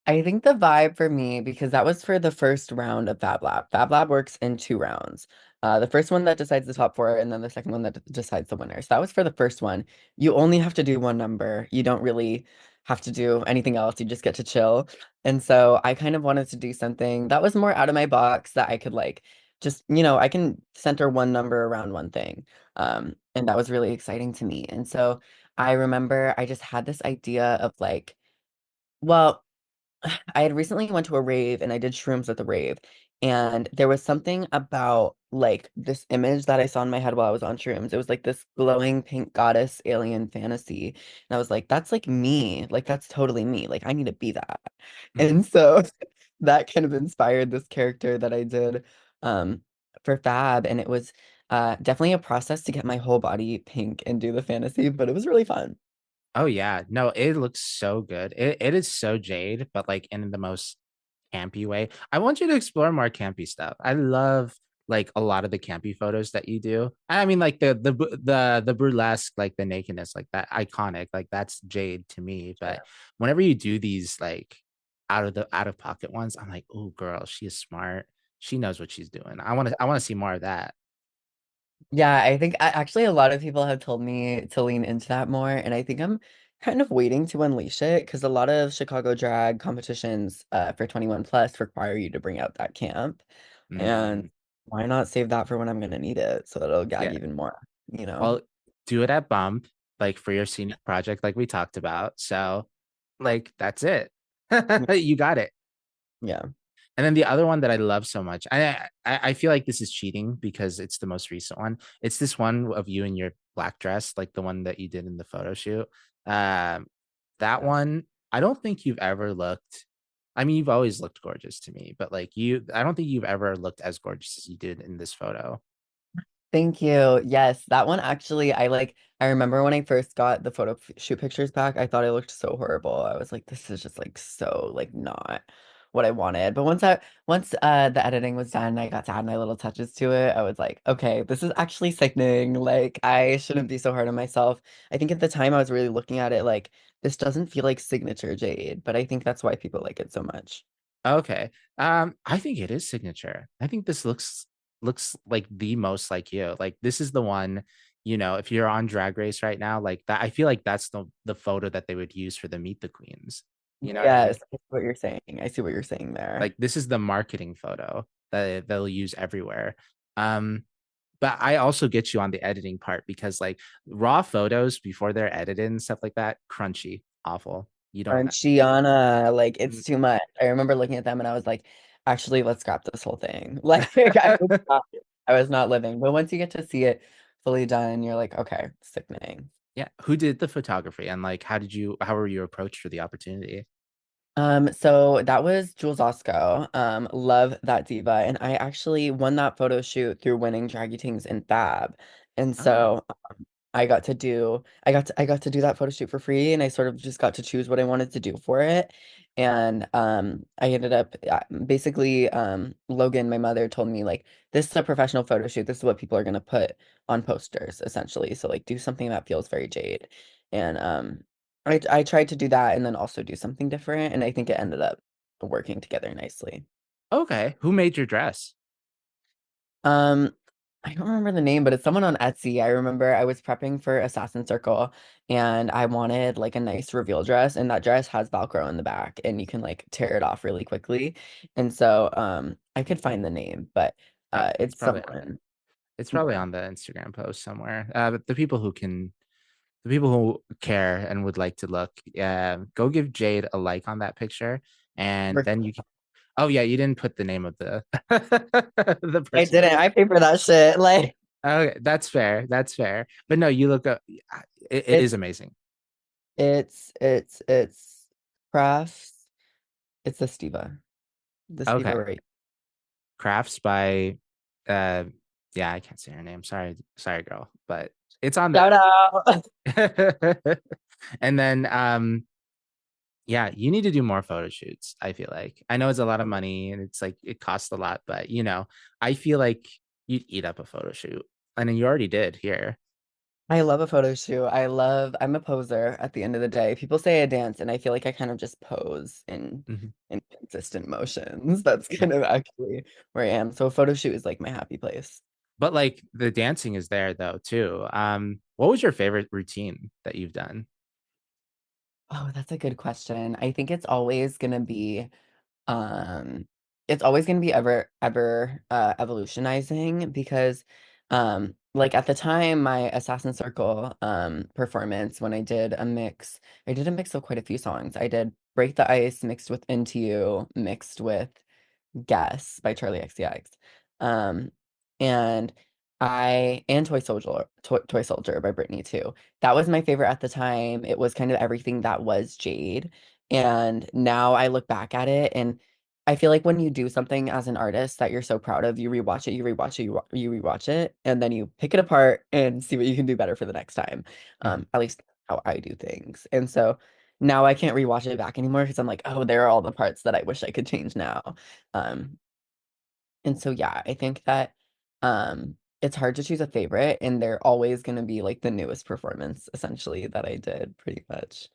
I think the vibe for me, because that was for the first round of Fab Lab. Fab Lab works in two rounds. The first one that decides the top four, and then the second one that decides the winner. So that was for the first one. You only have to do one number. You don't really have to do anything else. You just get to chill. And so I kind of wanted to do something that was more out of my box that I could like just, I can center one number around one thing. And that was really exciting to me. And so I remember I just had this idea of like, well, I had recently went to a rave and I did shrooms at the rave. And there was something about like this image that I saw in my head while I was on shrooms. It was like this glowing pink goddess alien fantasy. And I was like, that's like me. Like that's totally me. Like I need to be that. Mhm. And so that kind of inspired this character that I did um for Fab. And it was definitely a process to get my whole body pink and do the fantasy, but it was really fun. Oh yeah. No, it looks so good. It is so Jade, but like in the most campy way. I want you to explore more campy stuff. I love like a lot of the campy photos that you do. I mean like the burlesque, like the nakedness, like that iconic, like that's Jade to me. But Sure. whenever you do these like out of pocket ones, I'm like, oh girl, she is smart. She knows what she's doing. I want to see more of that. Yeah, I think actually a lot of people have told me to lean into that more, and I think I'm kind of waiting to unleash it because a lot of Chicago drag competitions for 21 plus require you to bring out that camp, and Mhm. why not save that for when I'm gonna need it so it'll gag Yeah. even more, you know? Well, do it at Bump, like for your senior project, like we talked about. So, like, that's it. You got it. Yeah. And then the other one that I love so much, I feel like this is cheating because it's the most recent one. It's this one of you in your black dress, like the one that you did in the photo shoot. Um, that Yes. one, I don't think you've ever looked. I mean, you've always looked gorgeous to me, but like you, I don't think you've ever looked as gorgeous as you did in this photo. Thank you. Yes, that one actually, I remember when I first got the shoot pictures back, I thought I looked so horrible. I was like, this is just like so like not what I wanted. But once the editing was done, I got to add my little touches to it. I was like, okay, this is actually sickening. Like I shouldn't be so hard on myself. I think at the time I was really looking at it like this doesn't feel like signature Jade, but I think that's why people like it so much. Okay. I think it is signature. I think this looks like the most like you. Like this is the one, you know, if you're on Drag Race right now, like that, I feel like that's the photo that they would use for the Meet the Queens. You know what I mean? Yes, I see what you're saying. I see what you're saying there. Like this is the marketing photo that they'll use everywhere. Um, but I also get you on the editing part because like raw photos before they're edited and stuff like that, crunchy, awful. You don't want that. Gianna, like Mm, it's too much. I remember looking at them and I was like, actually, let's scrap this whole thing. Like I was not living. But once you get to see it fully done, you're like, okay, sickening. Yeah. Who did the photography and like how were you approached for the opportunity? So that was Jules Osco. Love that diva. And I actually won that photo shoot through winning Draggy Tings in Fab. And Oh. so I got to do that photo shoot for free, and I sort of just got to choose what I wanted to do for it. And I ended up basically Logan, my mother, told me like this is a professional photo shoot. This is what people are gonna put on posters essentially. So like do something that feels very Jade. And I tried to do that and then also do something different, and I think it ended up working together nicely. Okay. Who made your dress? Um, I don't remember the name, but it's someone on Etsy. I remember I was prepping for Assassin Circle and I wanted like a nice reveal dress, and that dress has Velcro in the back and you can like tear it off really quickly. And so I could find the name, but It's it's probably on someone. it's probably Yeah. on the Instagram post somewhere. But the people who care and would like to look, go give Jade a like on that picture, and For then you sure. can. Oh yeah, you didn't put the name of the the I person. didn't. I pay for that shit. Like Okay, that's fair. That's fair. But no, you look up. It is it's amazing. it's crafts. It's this diva. This diva Okay, right. crafts by, uh, yeah, I can't say her name. Sorry, sorry, girl, but it's on Shout there. out. And then, yeah, you need to do more photo shoots. I feel like I know it's a lot of money and it's like it costs a lot, but I feel like you'd eat up a photo shoot, and then you already did here. I love a photo shoot. I'm a poser at the end of the day. People say I dance, and I feel like I kind of just pose Mhm. in consistent motions. That's kind of actually where I am. So a photo shoot is like my happy place. But like the dancing is there though too. What was your favorite routine that you've done? Oh, that's a good question. I think Um, it's always going to be ever evolutionizing because like at the time my Assassin Circle performance when I did a mix of quite a few songs. I did Break the Ice mixed with Into You mixed with Guess by Charlie XCX. Um, and and Toy Soldier by Britney too. That was my favorite at the time. It was kind of everything that was Jade. And now I look back at it and I feel like when you do something as an artist that you're so proud of, you rewatch it, you rewatch it, you rewatch it, and then you pick it apart and see what you can do better for the next time. Mhm. At least how I do things. And so now I can't rewatch it back anymore because I'm like, oh, there are all the parts that I wish I could change now. Um, and so yeah, I think that it's hard to choose a favorite, and they're always gonna be like the newest performance essentially that I did pretty much.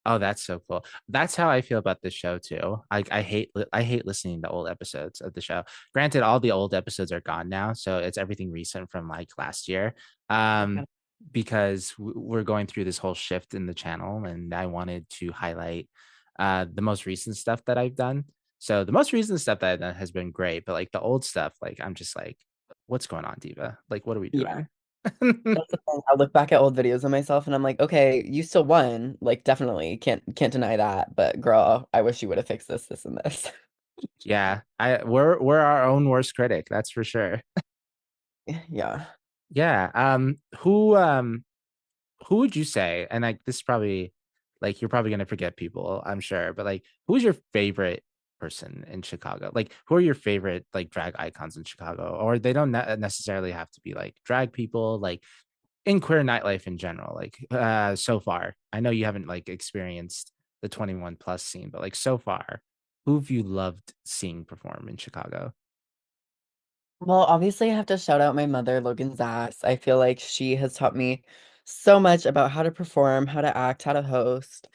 Oh, that's so cool. That's how I feel about this show too. I hate listening to old episodes of the show. Granted, all the old episodes are gone now, so it's everything recent from like last year. Okay. Um, because we're going through this whole shift in the channel, and I wanted to highlight the most recent stuff that I've done. So the most recent stuff that I've done has been great, but like the old stuff, like I'm just like, what's going on, Diva? Like, what are we Yeah. doing? That's the thing. I look back at old videos of myself and I'm like, okay, you still won. Like definitely can't deny that. But girl, I wish you would have fixed this, and this. Yeah, we're our own worst critic, that's for sure. Yeah. Yeah. Who would you say? And like this is probably like you're probably gonna forget people, I'm sure, but like who's your favorite person in Chicago? Like who are your favorite like drag icons in Chicago? Or they don't necessarily have to be like drag people, like in queer nightlife in general. Like so far. I know you haven't like experienced the 21 plus scene, but like so far, who have you loved seeing perform in Chicago? Well, obviously, I have to shout out my mother, Logan Zass. I feel like she has taught me so much about how to perform, how to act, how to host.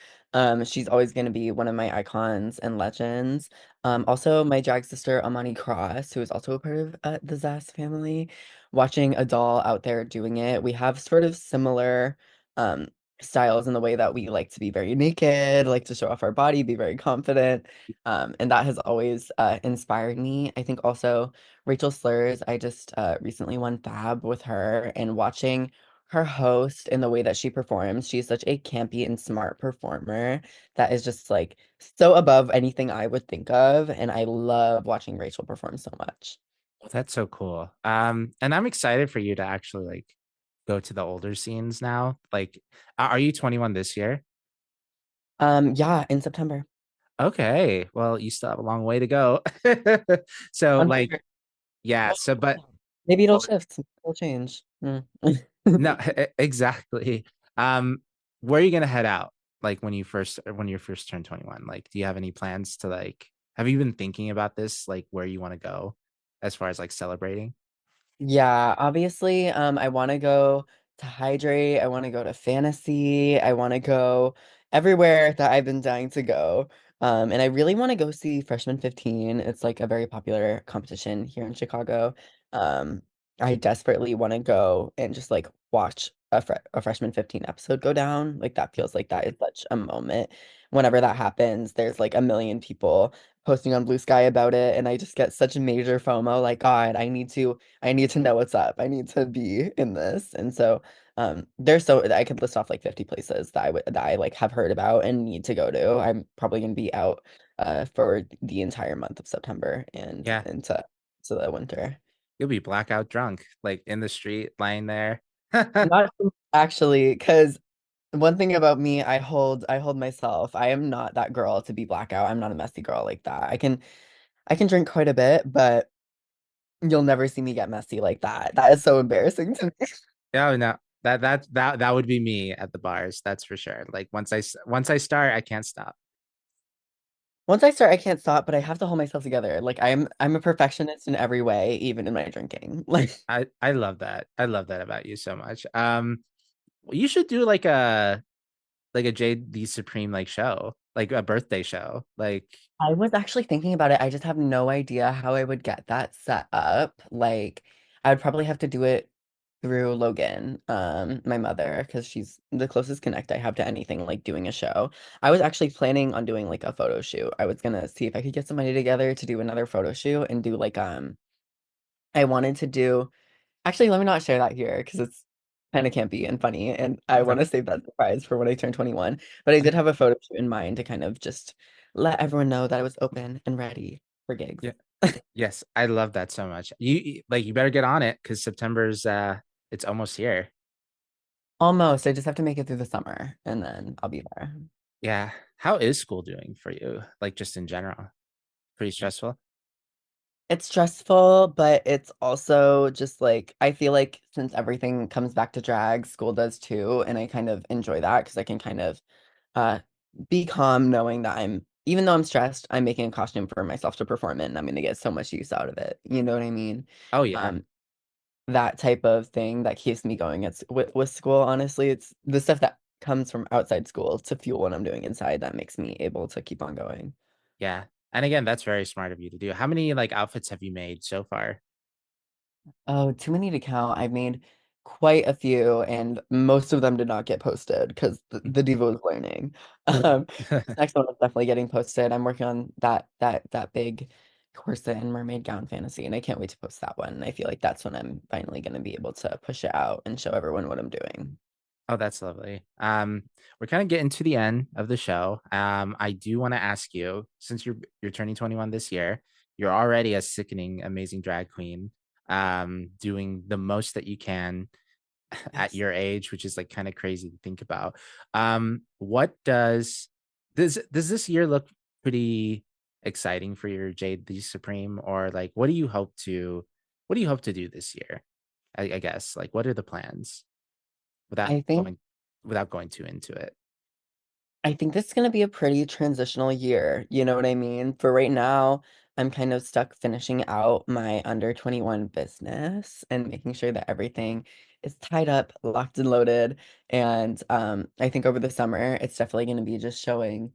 She's always going to be one of my icons and legends. Also, my drag sister, Amani Cross, who is also a part of the Zass family, watching a doll out there doing it. We have sort of similar um, styles in the way that we like to be very naked, like to show off our body, be very confident. And that has always inspired me. I think also. Rachel Slurs, I just recently won Fab with her and watching her host and the way that she performs. She's such a campy and smart performer that is just like so above anything I would think of. And I love watching Rachel perform so much. That's so cool. And I'm excited for you to actually like go to the older scenes now. Like, are you 21 this year? Yeah, in September. Okay, well, you still have a long way to go. So, I'm like, sure. yeah. So, but Maybe it'll oh, shift. It'll change. Mm. No, exactly. Um, where are you gonna head out? Like when you first turn 21? Like, do you have any plans to like have you been thinking about this, like where you want to go as far as like celebrating? Yeah, obviously, I want to go to Hydrate. I want to go to Fantasy. I want to go everywhere that I've been dying to go. And I really want to go see Freshman 15. It's like a very popular competition here in Chicago. Um, I desperately want to go and just like watch a Freshman 15 episode go down. Like that feels like that is such a moment. Whenever that happens, there's like a million people posting on Blue Sky about it, and I just get such major FOMO. Like, God, I need to know what's up. I need to be in this. And so there's so I could list off like 50 places that I like have heard about and need to go to. I'm probably gonna be out for the entire month of September and Yeah, into the winter. you'll be blackout drunk, like in the street, lying there. Not actually, because one thing about me, I hold myself. I am not that girl to be blackout. I'm not a messy girl like that. I can drink quite a bit, but you'll never see me get messy like that. That is so embarrassing to me. Oh no, that would be me at the bars. That's for sure. Like once I start, I can't stop. Once I start, I can't stop, but I have to hold myself together. Like I'm a perfectionist in every way, even in my drinking. Like I love that. I love that about you so much. You should do like a Jade the Supreme like show, like a birthday show. Like I was actually thinking about it. I just have no idea how I would get that set up. Like I'd probably have to do it through Logan, my mother, because she's the closest connect I have to anything like doing a show. I was actually planning on doing like a photo shoot. I was gonna see if I could get some money together to do another photo shoot and do like I wanted to do actually, let me not share that here because it's kind of campy and funny, and I want to save that surprise for when I turn 21. But I did have a photo shoot in mind to kind of just let everyone know that I was open and ready for gigs. yeah, yes, I love that so much. Like you better get on it because September's it's almost here. Almost. I just have to make it through the summer, and then I'll be there. Yeah. How is school doing for you? Like just in general? Pretty stressful? It's stressful, but it's also just like I feel like since everything comes back to drag, school does too, and I kind of enjoy that because I can kind of uh be calm knowing that even though I'm stressed, I'm making a costume for myself to perform in and I'm gonna get so much use out of it. You know what I mean? Oh yeah. Um that type of thing that keeps me going. It's with school, honestly, it's the stuff that comes from outside school to fuel what I'm doing inside that makes me able to keep on going. Yeah. And again, that's very smart of you to do. How many like outfits have you made so far? Oh, too many to count. I've made quite a few, and most of them did not get posted because the diva was learning. This next one is definitely getting posted. I'm working on that big corset and mermaid gown fantasy, and I can't wait to post that one. I feel like that's when I'm finally going to be able to push it out and show everyone what I'm doing. Oh, that's lovely. We're kind of getting to the end of the show. I do want to ask you, since you're turning 21 this year, you're already a sickening, amazing drag queen, doing the most that you can at Yes. your age, which is like kind of crazy to think about. What does this year look pretty exciting for your Jade the Supreme, or like what do you hope to do this year? I guess like what are the plans without I think going without going too into it? I think this is going to be a pretty transitional year. You know what I mean? For right now, I'm kind of stuck finishing out my under 21 business and making sure that everything is tied up, locked and loaded. And I think over the summer, it's definitely going to be just trying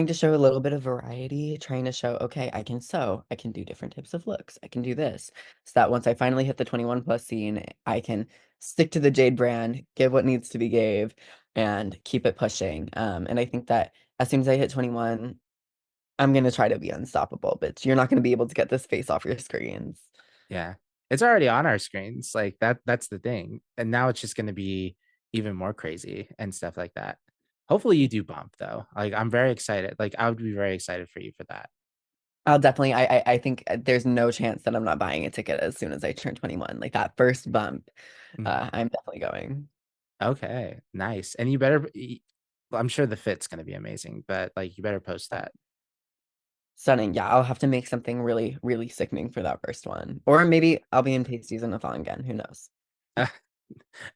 to show a little bit of variety, trying to show, okay, I can sew, I can do different types of looks, I can do this. So that once I finally hit the 21 plus scene, I can stick to the Jade brand, give what needs to be gave and keep it pushing. And I think that as soon as I hit 21, I'm gonna try to be unstoppable, bitch. You're not gonna be able to get this face off your screens. Yeah. It's already on our screens. Like that's the thing. And now it's just going to be even more crazy and stuff like that. Hopefully you do bump though. Like I'm very excited. Like I would be very excited for you for that. I'll definitely I think there's no chance that I'm not buying a ticket as soon as I turn 21. Like that first bump, Mhm. I'm definitely going. Okay, nice. And well, I'm sure the fit's going to be amazing, but like you better post that. Stunning. Yeah, I'll have to make something really, really sickening for that first one. Or maybe I'll be in pasties and a thong again. Who knows?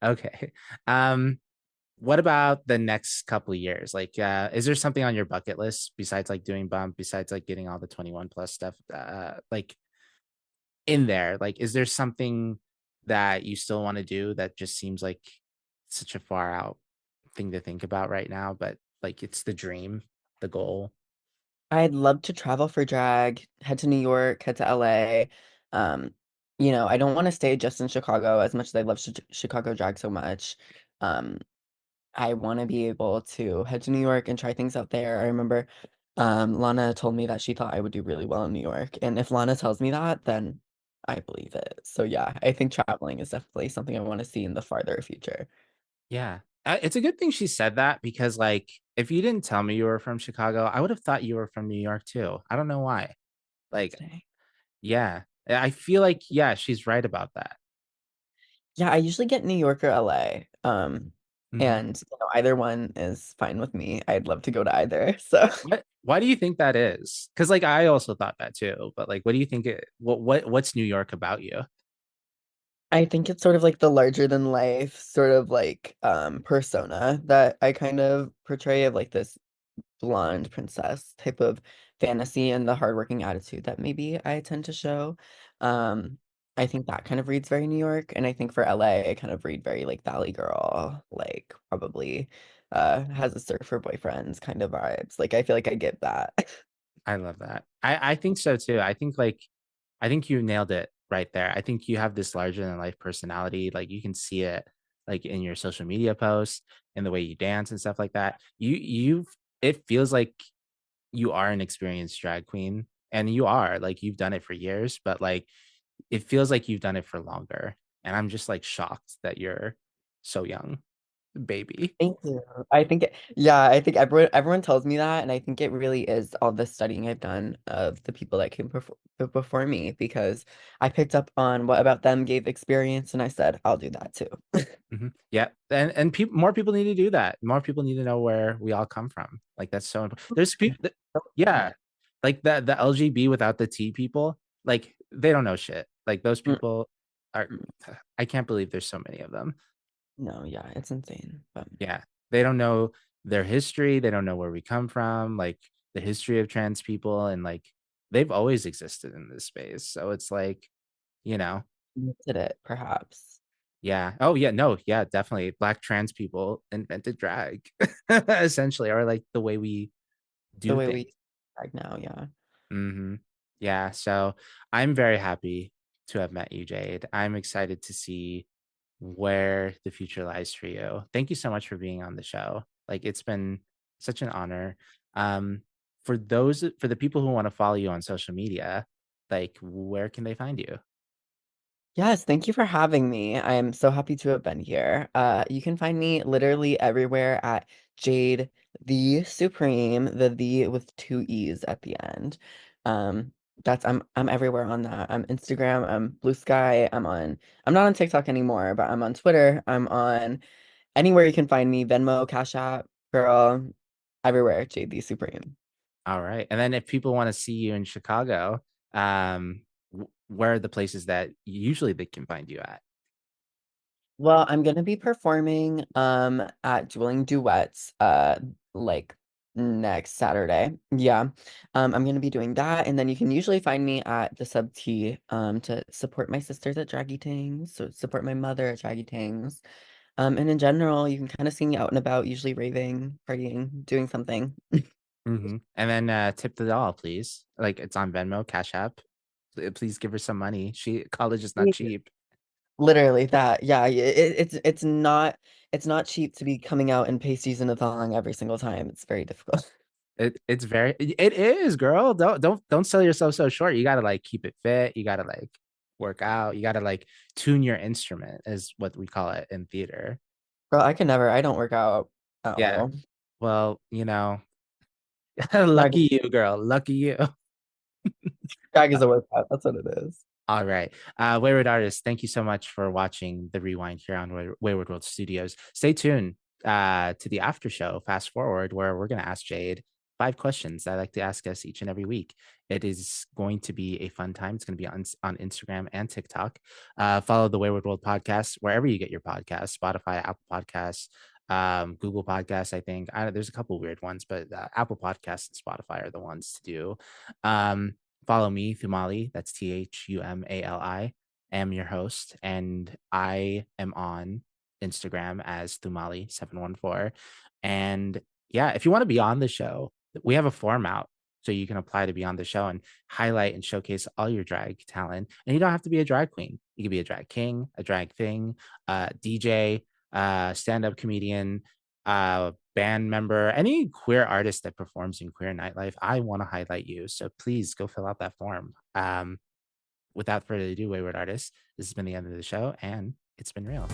Okay. Um, what about the next couple of years? Like, is there something on your bucket list besides like doing bump, besides like getting all the 21 plus stuff, like in there? Like, is there something that you still want to do that just seems like such a far out thing to think about right now, but like it's the dream, the goal? I'd love to travel for drag, head to New York, head to LA. Um, I don't want to stay just in Chicago as much as I love Chicago drag so much. Um, I want to be able to head to New York and try things out there. I remember Lana told me that she thought I would do really well in New York. And if Lana tells me that, then I believe it. So yeah, I think traveling is definitely something I want to see in the farther future. Yeah. It's a good thing she said that because, like, if you didn't tell me you were from Chicago, I would have thought you were from New York too. I don't know why. Like, yeah, I feel like, yeah, she's right about that. Yeah, I usually get New York or LA. Hmm. And either one is fine with me. I'd love to go to either. So Why do you think that is? Because, like, I also thought that too. But, like, what do you think? What's New York about you? I think it's sort of like the larger than life sort of like persona that I kind of portray of like this blonde princess type of fantasy and the hardworking attitude that maybe I tend to show. Um, I think that kind of reads very New York, and I think for LA, I kind of read very like Valley Girl, like probably has a surfer boyfriends kind of vibes. Like I feel like I get that. I love that. I think so too. I think you nailed it right there. I think you have this larger than life personality. Like you can see it like in your social media posts and the way you dance and stuff like that. It feels like you are an experienced drag queen and you are like you've done it for years, but like it feels like you've done it for longer. And I'm just like shocked that you're so young, baby. Thank you. I think everyone tells me that, and I think it really is all the studying I've done of the people that came before me because I picked up on what about them gave experience, and I said I'll do that too. Mhm. Yeah, and people, more people need to do that. More people need to know where we all come from. Like that's so important. There's people, yeah, like the LGB without the T people, like they don't know shit. Like those Mm, people are. mm. I can't believe there's so many of them. No, yeah, it's insane. But Yeah, they don't know their history. They don't know where we come from. Like the history of trans people, and like they've always existed in this space. So it's like, you know, did it perhaps yeah. Oh, yeah. No, yeah, definitely. Black trans people invented drag, essentially, or like the way we the do way things. we right now, yeah. Hmm. Yeah. So I'm very happy to have met you, Jade. I'm excited to see where the future lies for you. Thank you so much for being on the show. Like it's been such an honor. Um, for the people who want to follow you on social media, like where can they find you? Yes, thank you for having me. I am so happy to have been here. You can find me literally everywhere at Jade the Supreme, the with two E's at the end. Um, I'm everywhere on that. I'm Instagram, I'm Blue Sky, I'm not on TikTok anymore, but I'm on Twitter. I'm on anywhere you can find me, Venmo, Cash App, girl, everywhere, Jade the Supreme. All right. And then if people want to see you in Chicago, where are the places that usually they can find you at? Well, I'm gonna be performing at Dueling Duets like next Saturday. Yeah. I'm gonna be doing that, and then you can usually find me at the Sub T to support my sisters at Draggy Tings, so support my mother at Draggy Tings. And in general, you can kind of see me out and about, usually raving, partying, doing something. And then tip the doll, please. Like it's on Venmo, Cash App. Please give her some money. College is not cheap. Literally that. Yeah, it's not cheap to be coming out in pasties and a thong every single time. It's very difficult. It is, girl. Don't sell yourself so short. You gotta like keep it fit. You gotta like work out. You gotta like tune your instrument, is what we call it in theater. Bro, I don't work out at Yeah. all. Well, Drag, lucky you, girl. Lucky you. drag is a workout. That's what it is. All right. Wayward Artist, thank you so much for watching the rewind here on Wayward World Studios. Stay tuned to the after show, Fast Forward, where we're going to ask Jade 5 questions I like to ask us each and every week. It is going to be a fun time. It's going to be on Instagram and TikTok. Follow the Wayward World podcast wherever you get your podcasts: Spotify, Apple Podcasts, Google Podcasts. I think there's a couple weird ones, but Apple Podcasts and Spotify are the ones to do. Um, Follow me, Thumali. That's Thumali. I am your host, and I am on Instagram as Thumali714. And yeah, if you want to be on the show, we have a form out so you can apply to be on the show and highlight and showcase all your drag talent. And you don't have to be a drag queen. You can be a drag king, a drag thing, DJ, stand-up comedian, band member, any queer artist that performs in queer nightlife. I want to highlight you. So please go fill out that form. Without further ado, Wayward Artists, this has been the end of the show, and it's been real.